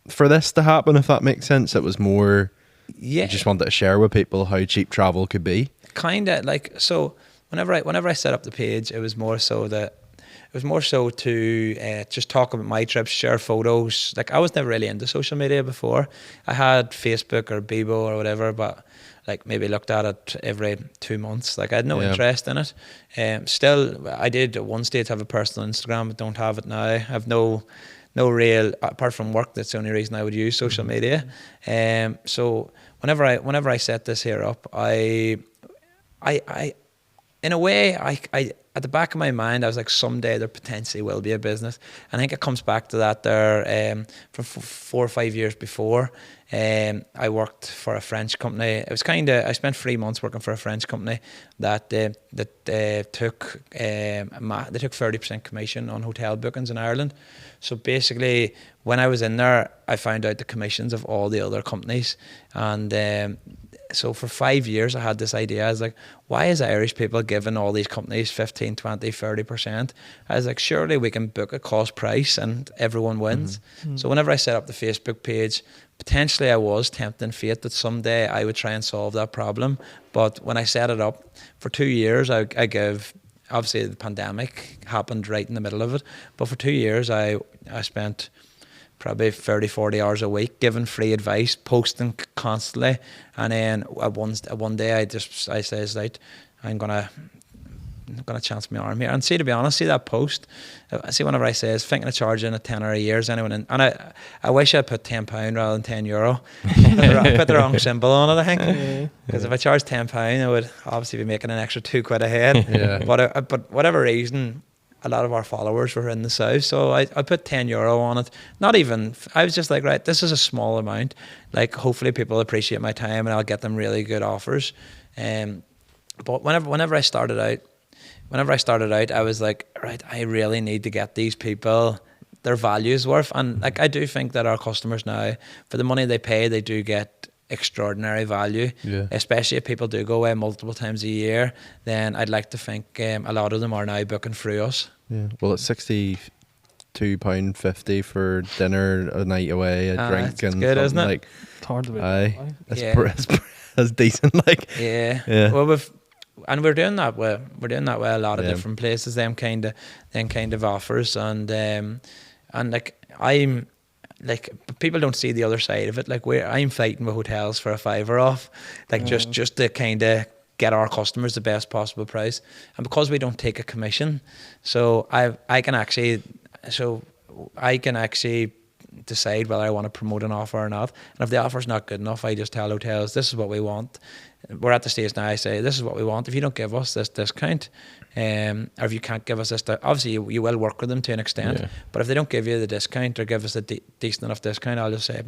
for this to happen, if that makes sense. It was more you just wanted to share with people how cheap travel could be. Kind of like, so whenever I set up the page, it was more so to just talk about my trips, share photos. Like I was never really into social media before. I had Facebook or Bebo or whatever, but like maybe looked at it every 2 months. Like I had no interest in it. Still, I did at one stage have a personal Instagram, but don't have it now. I have no real, apart from work, that's the only reason I would use social media. So whenever I set this here up, I in a way, I at the back of my mind, I was like, someday there potentially will be a business. And I think it comes back to that there from 4 or 5 years before. I worked for a French company. It was I spent 3 months working for a French company that took 30% commission on hotel bookings in Ireland. So basically, when I was in there, I found out the commissions of all the other companies. And so for 5 years, I had this idea. I was like, why is Irish people giving all these companies 15, 20, 30%? I was like, surely we can book a cost price and everyone wins. So whenever I set up the Facebook page, potentially I was tempting fate that someday I would try and solve that problem. But when I set it up, for 2 years, I give, obviously the pandemic happened right in the middle of it, but for 2 years I spent probably 30, 40 hours a week giving free advice, posting constantly. And then one day I says, right, I'm gonna chance my arm here. And see, to be honest, see that post, whenever I says thinking of charging a tenner a year, is anyone in, and I wish I put £10 rather than €10. I put the wrong symbol on it, I think, because if I charged £10, I would obviously be making an extra £2 a head. But whatever reason, a lot of our followers were in the south, so I put €10 on it. Not even, I was just like, right, this is a small amount. Like, hopefully people appreciate my time and I'll get them really good offers. But whenever I started out, I was like, right, I really need to get these people their value's worth. And like, I do think that our customers now, for the money they pay, they do get extraordinary value. Especially if people do go away multiple times a year, then I'd like to think a lot of them are now booking through us. Well, it's £62.50 for dinner, a night away, a drink, and good, isn't it? Like, it's hard to be. It's decent. Like, well, we're doing that with a lot of different places, them kind of offers, and like, I'm like, people don't see the other side of it. Like, I'm fighting with hotels for a fiver off, like just to kind of get our customers the best possible price. And because we don't take a commission, so I can actually decide whether I want to promote an offer or not. And if the offer's not good enough, I just tell hotels, this is what we want. we're at the stage now. I say, this is what we want. If you don't give us this discount, or if you can't give us this, obviously you will work with them to an extent. Yeah. But if they don't give you the discount or give us a decent enough discount, I'll just say,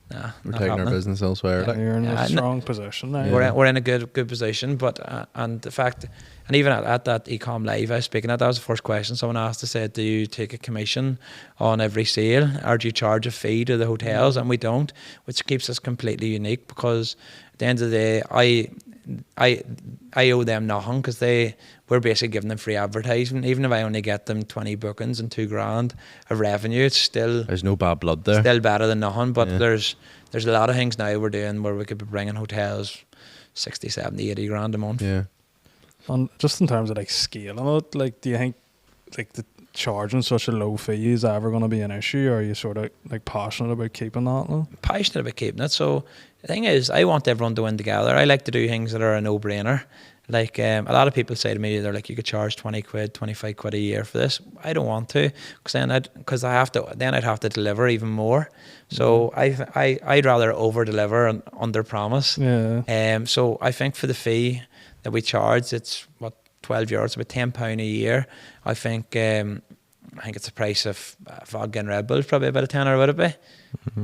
nah, We're not taking happening. our business elsewhere. Like, You're in Yeah, a strong position now. We're in a good position, but and the fact, and even at that Ecom Live I was speaking at, that was the first question someone asked. They said, do you take a commission on every sale, or do you charge a fee to the hotels? And we don't, which keeps us completely unique, because at the end of the day, I owe them nothing, because we're basically giving them free advertising. Even if I only get them 20 bookings and $2,000 of revenue, it's still there's no bad blood there. still better than nothing. But Yeah. there's a lot of things now we're doing where we could be bringing hotels 60, 70, 80 grand a month. Yeah. And just in terms of like scaling it, like, do you think like the charging such a low fee is ever going to be an issue, or are you sort of like passionate about keeping that? No? Passionate about keeping it. So the thing is, I want everyone to win together. I like to do things that are a no-brainer. Like a lot of people say to me, they're like, you could charge 20 quid, 25 quid a year for this. I don't want to, because I'd have to deliver even more. So I'd rather over deliver and under promise. Yeah. So I think for the fee that we charge, it's what, 12 euros, about £10 a year. I think it's the price of vodka and Red Bull, probably about a tenner, would it be?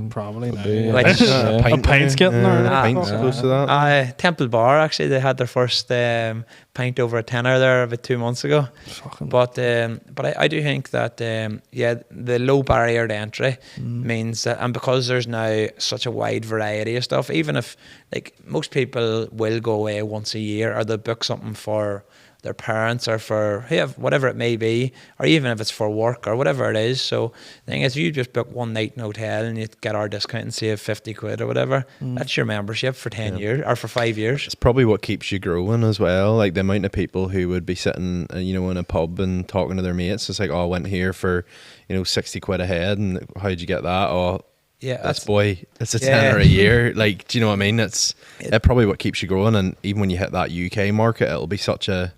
Probably now. be, Like, A pint's getting there. A pint's Yeah. close to that. Temple Bar, actually, they had their first pint over a tenner there about 2 months ago. Fucking But I do think that the low barrier to entry means that, and because there's now such a wide variety of stuff, even if like most people will go away once a year, or they'll book something for their parents or for whatever it may be, or even if it's for work or whatever it is. So the thing is, you just book one night in a hotel and you get our discount and save 50 quid or whatever. That's your membership for 10 years or for 5 years. It's probably what keeps you growing as well. Like the amount of people who would be sitting, in a pub and talking to their mates. It's like, oh, I went here for, 60 quid a head, and how'd you get that? Oh, Yeah, it's a tenner a year. Like, do you know what I mean? It's probably what keeps you growing. And even when you hit that UK market, it'll be such an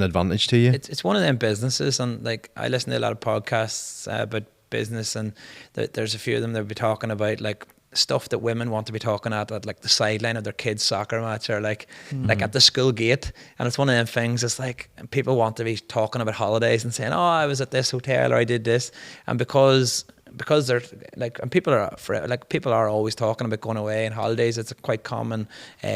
advantage to you. It's one of them businesses, and like I listen to a lot of podcasts about business, and there's a few of them that will be talking about like stuff that women want to be talking at like the sideline of their kids' soccer match, or like at the school gate. And it's one of them things. It's like people want to be talking about holidays and saying, "Oh, I was at this hotel or I did this," and because they're like, and people are always talking about going away and holidays. It's a quite common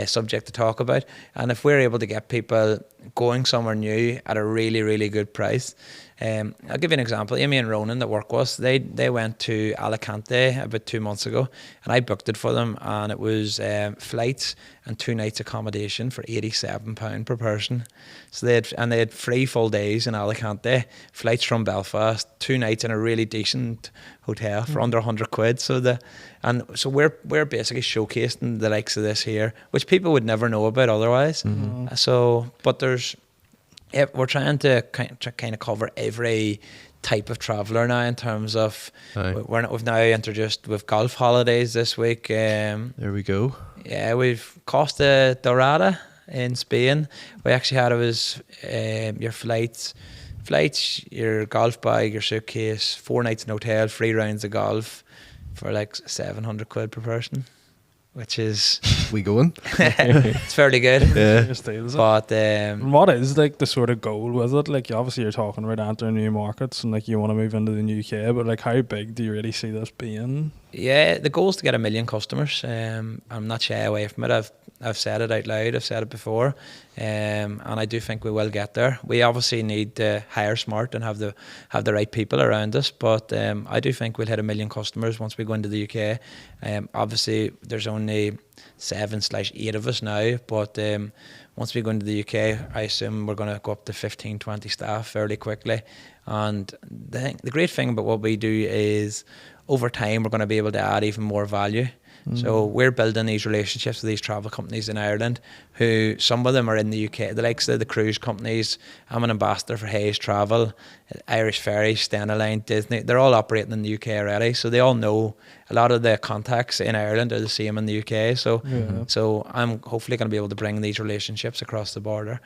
subject to talk about. And if we're able to get people going somewhere new at a really, really good price, I'll give you an example. Amy and Ronan that work with us, they went to Alicante about 2 months ago, and I booked it for them, and it was flights and 2 nights accommodation for £87 per person. So they had 3 full days in Alicante, flights from Belfast, 2 nights in a really decent hotel for under 100 quid. So we're basically showcasing the likes of this here, which people would never know about otherwise. So, but we're trying to kind of cover every type of traveller now, in terms of we've now introduced with golf holidays this week. There we go. Yeah, we've Costa Dorada in Spain. We actually had, it was your flights, your golf bag, your suitcase, 4 nights in hotel, 3 rounds of golf for like 700 quid per person, which is We going? it's fairly good. Yeah. Just deals it. But And what is like the sort of goal with it? Like, obviously you're talking about entering new markets and like you want to move into the UK, but like how big do you really see this being? yeah, the goal is to get 1 million customers. I'm not shy away from it. I've said it out loud. I've said it before, and I do think we will get there. We obviously need to hire smart and have the right people around us. But I do think we'll hit 1 million customers once we go into the UK. Obviously, there's only 7/8 of us now, but once we go into the UK, I assume we're going to go up to 15, 20 staff fairly quickly. And the great thing about what we do is, over time, we're going to be able to add even more value. So we're building these relationships with these travel companies in Ireland, who some of them are in the UK, the likes of the cruise companies. I'm an ambassador for Hayes Travel, Irish Ferry, Stena Line, Disney. They're all operating in the UK already, so they all know a lot of the contacts in Ireland are the same in the UK. So so I'm hopefully going to be able to bring these relationships across the border.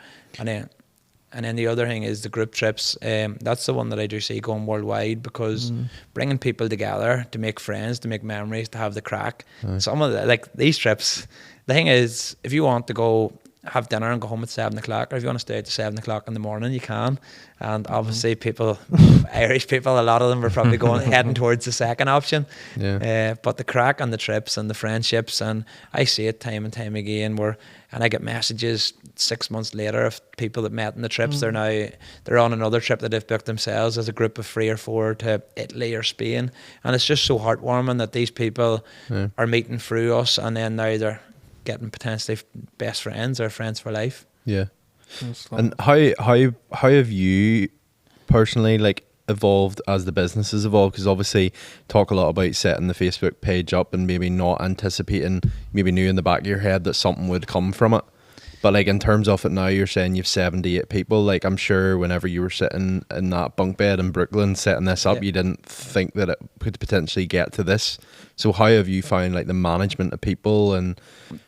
And then the other thing is the group trips. That's the one that I do see going worldwide, because bringing people together to make friends, to make memories, to have the crack. Some of the, like these trips, the thing is, if you want to go have dinner and go home at 7 o'clock, or if you want to stay at 7 o'clock in the morning, you can. And obviously people, Irish people, a lot of them are probably heading towards the second option. But the crack and the trips and the friendships, and I see it time and time again and I get messages 6 months later of people that met in the trips. They're on another trip that they've booked themselves as a group of 3 or 4 to Italy or Spain. And it's just so heartwarming that these people are meeting through us, and then now they're getting potentially best friends or friends for life. Yeah. And how have you personally like evolved as the business has evolved? Because obviously talk a lot about setting the Facebook page up and maybe not anticipating, maybe knew in the back of your head that something would come from it. But like in terms of it now, you're saying you've 78 people. Like I'm sure whenever you were sitting in that bunk bed in Brooklyn setting this up, you didn't think that it could potentially get to this. So how have you found like the management of people and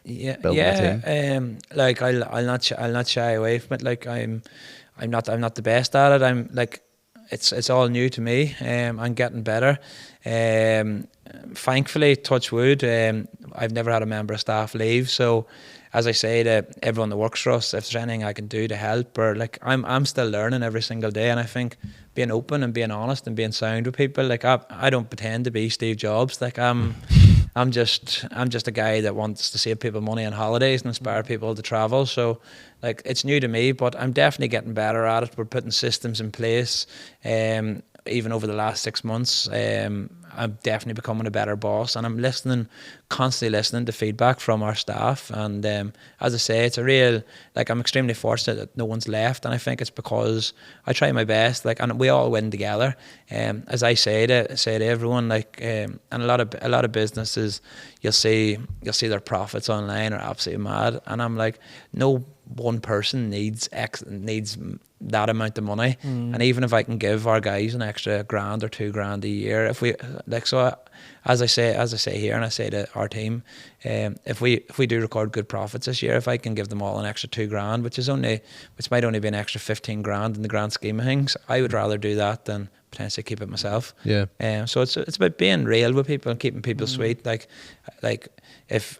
building a team? Like I'll not shy away from it. Like I'm not the best at it. I'm like it's all new to me. I'm getting better. Thankfully, touch wood, I've never had a member of staff leave. So as I say to everyone that works for us, if there's anything I can do to help, or like I'm still learning every single day. And I think being open and being honest and being sound with people, like I don't pretend to be Steve Jobs. Like I'm just a guy that wants to save people money on holidays and inspire people to travel. So like it's new to me, but I'm definitely getting better at it. We're putting systems in place. Even over the last 6 months, I'm definitely becoming a better boss, and I'm constantly listening to feedback from our staff. And as I say, it's a real, like I'm extremely fortunate that no one's left, and I think it's because I try my best, like, and we all win together. As I say to everyone, like, and a lot of businesses, you'll see their profits online are absolutely mad, and I'm like, no one person needs that amount of money. And even if I can give our guys an extra $1,000 or $2,000 a year, if we like, so as I say here, and I say to our team, if we do record good profits this year, if I can give them all an extra $2,000, which might only be an extra 15 grand in the grand scheme of things, I would rather do that than potentially keep it myself. So it's about being real with people and keeping people sweet. Like if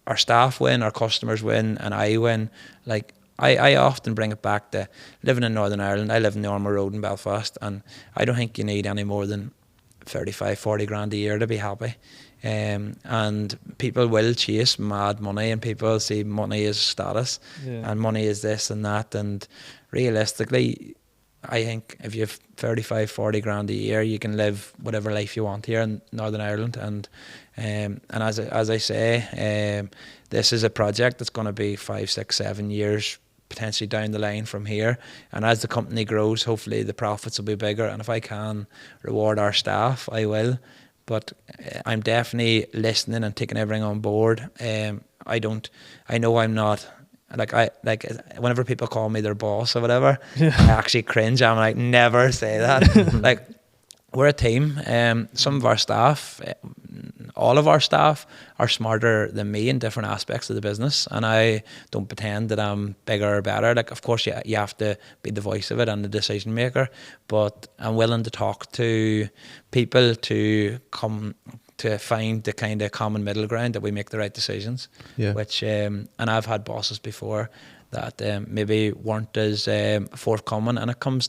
our staff win, our customers win, and I win, like I often bring it back to living in Northern Ireland. I live in the Ormer Road in Belfast, and I don't think you need any more than 35-40 grand a year to be happy. And people will chase mad money, and people see money as status, and money is this and that. And realistically, I think if you have 35-40 grand a year, you can live whatever life you want here in Northern Ireland. And as I say, this is a project that's going to be 5, 6, 7 years potentially down the line from here. And as the company grows, hopefully the profits will be bigger. And if I can reward our staff, I will. But I'm definitely listening and taking everything on board. I know I'm not. Like whenever people call me their boss or whatever, I actually cringe. I'm like, never say that. Like, we're a team. Some of our staff, all of our staff, are smarter than me in different aspects of the business, and I don't pretend that I'm bigger or better. Like, of course, you have to be the voice of it and the decision maker, but I'm willing to talk to people to come to find the kind of common middle ground that we make the right decisions. Which and I've had bosses before that maybe weren't as forthcoming, and it comes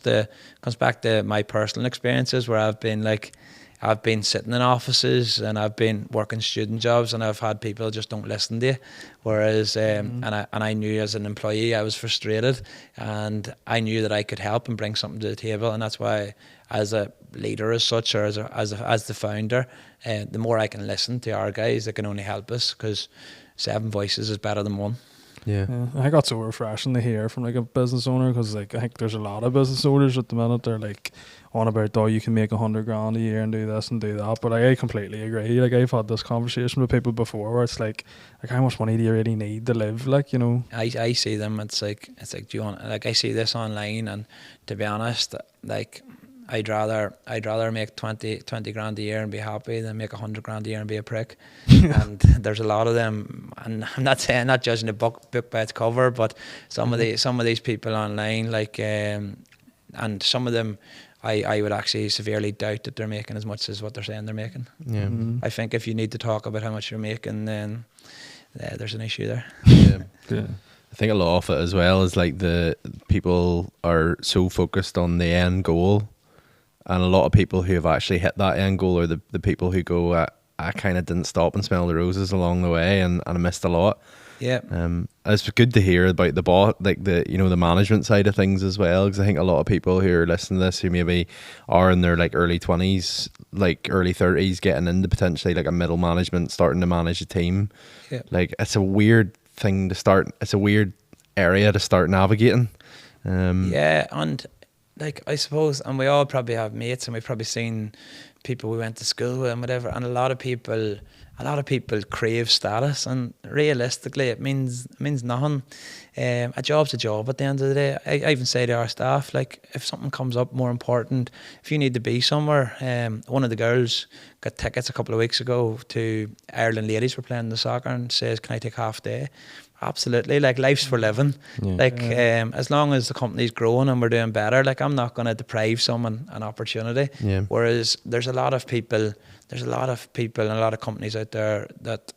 back to my personal experiences where I've been sitting in offices and I've been working student jobs, and I've had people just don't listen to you. Whereas and I knew as an employee I was frustrated, and I knew that I could help and bring something to the table, and that's why, as a leader as such, or as the founder, the more I can listen to our guys, it can only help us, because 7 voices is better than 1. I think that's so refreshing to hear from like a business owner, because like I think there's a lot of business owners at the minute, they're like on about, oh, you can make 100 grand a year and do this and do that. But I completely agree. Like, I've had this conversation with people before where it's like how much money do you really need to live? Like, you know, I see them. It's like do you want, like, I see this online, and to be honest, like, I'd rather make 20 grand a year and be happy than make 100 grand a year and be a prick. And there's a lot of them, and I'm not judging a book by its cover, but some of these people online, like, and some of them, I would actually severely doubt that they're making as much as what they're saying they're making. I think if you need to talk about how much you're making, then there's an issue there. Yeah. Yeah. I think a lot of it as well is like the people are so focused on the end goal, and a lot of people who have actually hit that end goal are the people who go, I kind of didn't stop and smell the roses along the way, and I missed a lot. Yeah. It's good to hear about the like the the management side of things as well, because I think a lot of people who are listening to this who maybe are in their like early 20s, like early 30s, getting into potentially like a middle management, starting to manage a team. Yeah. Like it's a weird thing to start. It's a weird area to start navigating. Yeah, and like I suppose, and we all probably have mates, and we've probably seen people we went to school with and whatever, and a lot of people crave status, and realistically it means nothing. A job's a job at the end of the day. I even say to our staff, like, if something comes up more important, if you need to be somewhere, one of the girls got tickets a couple of weeks ago to Ireland ladies, were playing the soccer, and says, can I take half day? Absolutely, like, life's for living. Yeah. Like, as long as the company's growing and we're doing better, like, I'm not going to deprive someone an opportunity. Yeah. Whereas there's a lot of people and a lot of companies out there that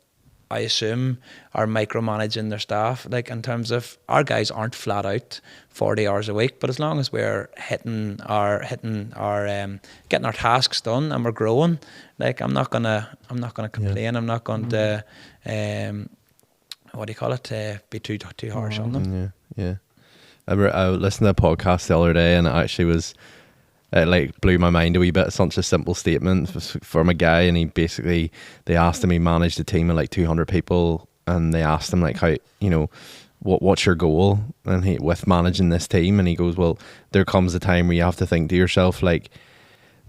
I assume are micromanaging their staff. Like, in terms of, our guys aren't flat out 40 hours a week, but as long as we're getting our tasks done and we're growing, like, I'm not gonna complain. Yeah. I'm not going to what do you call it? Be too harsh on them. Yeah. I listened to a podcast the other day, and it actually was, it like blew my mind a wee bit. Such a simple statement from a guy, and they asked him, he managed a team of like 200 people, and they asked him like, how, what's your goal, and he, with managing this team, and he goes, well, there comes a time where you have to think to yourself, like,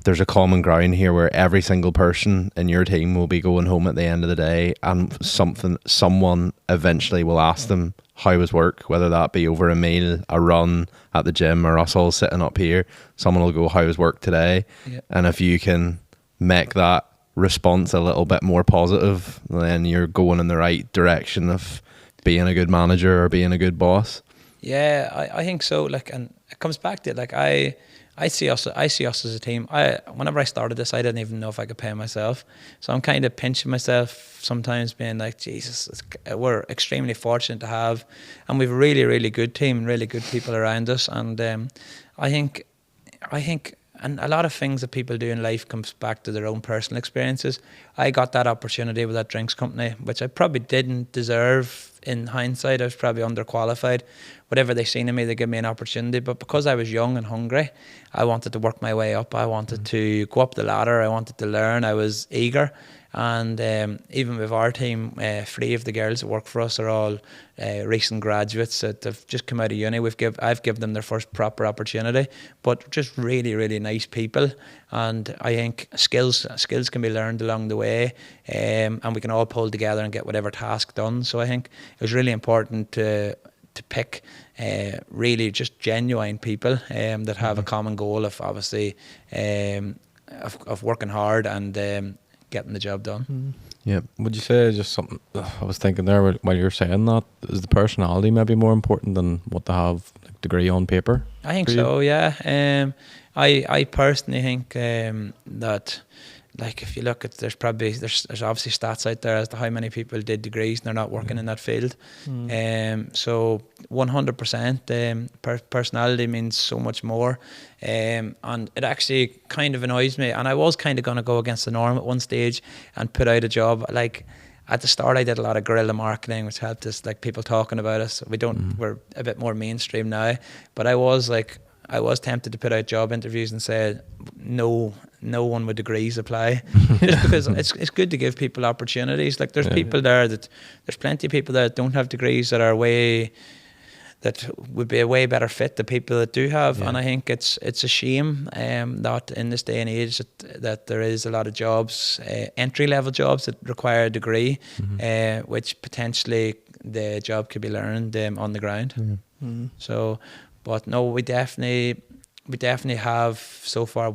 there's a common ground here where every single person in your team will be going home at the end of the day, and someone eventually will ask them, how was work? Whether that be over a meal, a run at the gym, or us all sitting up here, someone will go, how was work today? Yeah. And if you can make that response a little bit more positive, then you're going in the right direction of being a good manager or being a good boss. Yeah, I think so. Like, and it comes back to it. Like, I see us as a team. Whenever I started this, I didn't even know if I could pay myself. So I'm kind of pinching myself sometimes, being like, Jesus, we're extremely fortunate to have, and we've a really, really good team, really good people around us. And I think, and a lot of things that people do in life comes back to their own personal experiences. I got that opportunity with that drinks company, which I probably didn't deserve. In hindsight, I was probably underqualified. Whatever they seen in me, they gave me an opportunity. But because I was young and hungry, I wanted to work my way up. I wanted to go up the ladder. I wanted to learn. I was eager. And even with our team, 3 of the girls that work for us are all recent graduates that have just come out of uni. I've given them their first proper opportunity, but just really, really nice people. And I think skills can be learned along the way, and we can all pull together and get whatever task done. So I think it was really important to pick really just genuine people that have a common goal of, obviously, of working hard and getting the job done. Yeah. Would you say, just something I was thinking there while you're saying that, is the personality maybe more important than what they have, like, degree on paper? I think so, yeah. I personally think that, like, if you look at, there's obviously stats out there as to how many people did degrees and they're not working in that field. So 100% personality means so much more. And it actually kind of annoys me. And I was kind of going to go against the norm at one stage and put out a job. Like, at the start, I did a lot of guerrilla marketing, which helped us, like, people talking about us. We're a bit more mainstream now. But I was tempted to put out job interviews and say, no one with degrees apply. Just because it's good to give people opportunities. Like, there's people there there's plenty of people that don't have degrees that would be a way better fit than people that do have. And I think it's a shame that in this day and age that there is a lot of jobs, entry level jobs that require a degree, which potentially the job could be learned on the ground. So, but no, we definitely have so far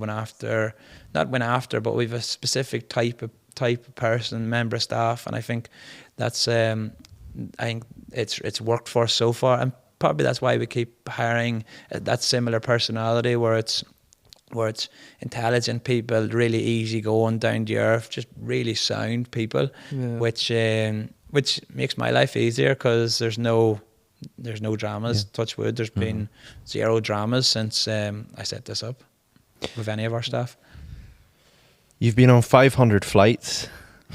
but we've a specific type of person, member of staff, and I think that's I think it's worked for us so far, and probably that's why we keep hiring that similar personality, where it's intelligent people, really easygoing, down to earth, just really sound people, which which makes my life easier because there's no dramas. Yeah. Touch wood. There's been 0 dramas since I set this up with any of our staff. You've been on 500 flights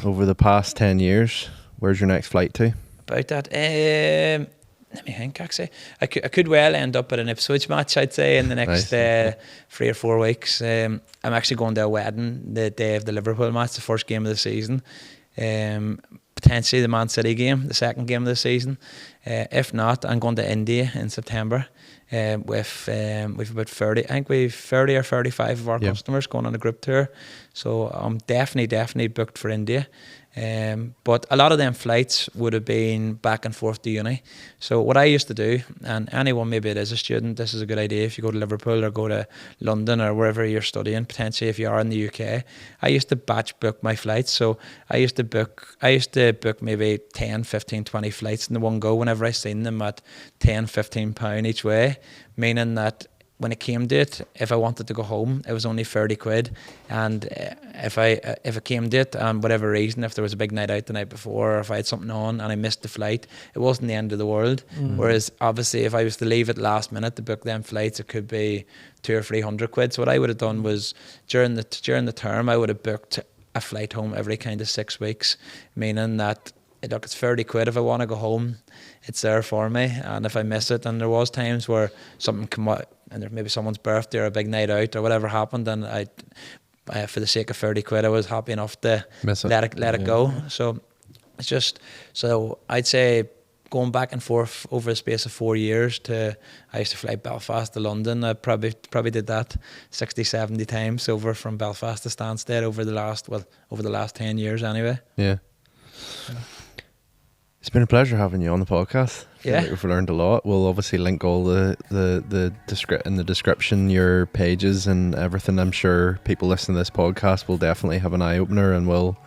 over the past 10 years. Where's your next flight to? About that, let me think. Actually, I could well end up at an Ipswich match, I'd say, in the next Nice. 3 or 4 weeks. I'm actually going to a wedding the day of the Liverpool match, the first game of the season. Potentially the Man City game, the second game of the season. If not, I'm going to India in September. With about 30, I think we've 30 or 35 of our customers going on a group tour. So I'm definitely booked for India. But a lot of them flights would have been back and forth to uni. So what I used to do, and anyone, maybe it is a student, this is a good idea if you go to Liverpool or go to London or wherever you're studying, potentially if you are in the UK, I used to batch book my flights. So I used to book maybe 10, 15, 20 flights in the one go whenever I seen them at 10, 15 pound each way, meaning that when it came to it, if I wanted to go home, it was only 30 quid. And if it came to it, whatever reason, if there was a big night out the night before, or if I had something on and I missed the flight, it wasn't the end of the world. Whereas obviously if I was to leave it last minute to book them flights, it could be 200 or 300 quid. So what I would have done was during the term, I would have booked a flight home every kind of 6 weeks, meaning that look, it's 30 quid. If I want to go home, it's there for me. And if I miss it, and there was times where something come out, and there maybe someone's birthday or a big night out or whatever happened, and I for the sake of 30 quid, I was happy enough to let it go. So it's just, so I'd say going back and forth over the space of 4 years I used to fly Belfast to London. I probably did that 60, 70 times over from Belfast to Stansted over the last 10 years anyway. Yeah. It's been a pleasure having you on the podcast. I feel like we've learned a lot. We'll obviously link all in the description, your pages and everything. I'm sure people listening to this podcast will definitely have an eye opener and will,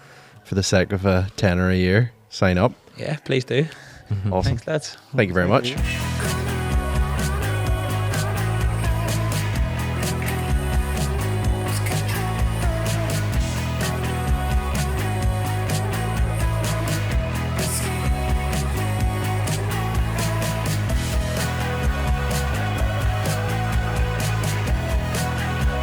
for the sake of a tenner a year, sign up. Yeah, please do. Awesome. Thanks, lads. Thank you very much.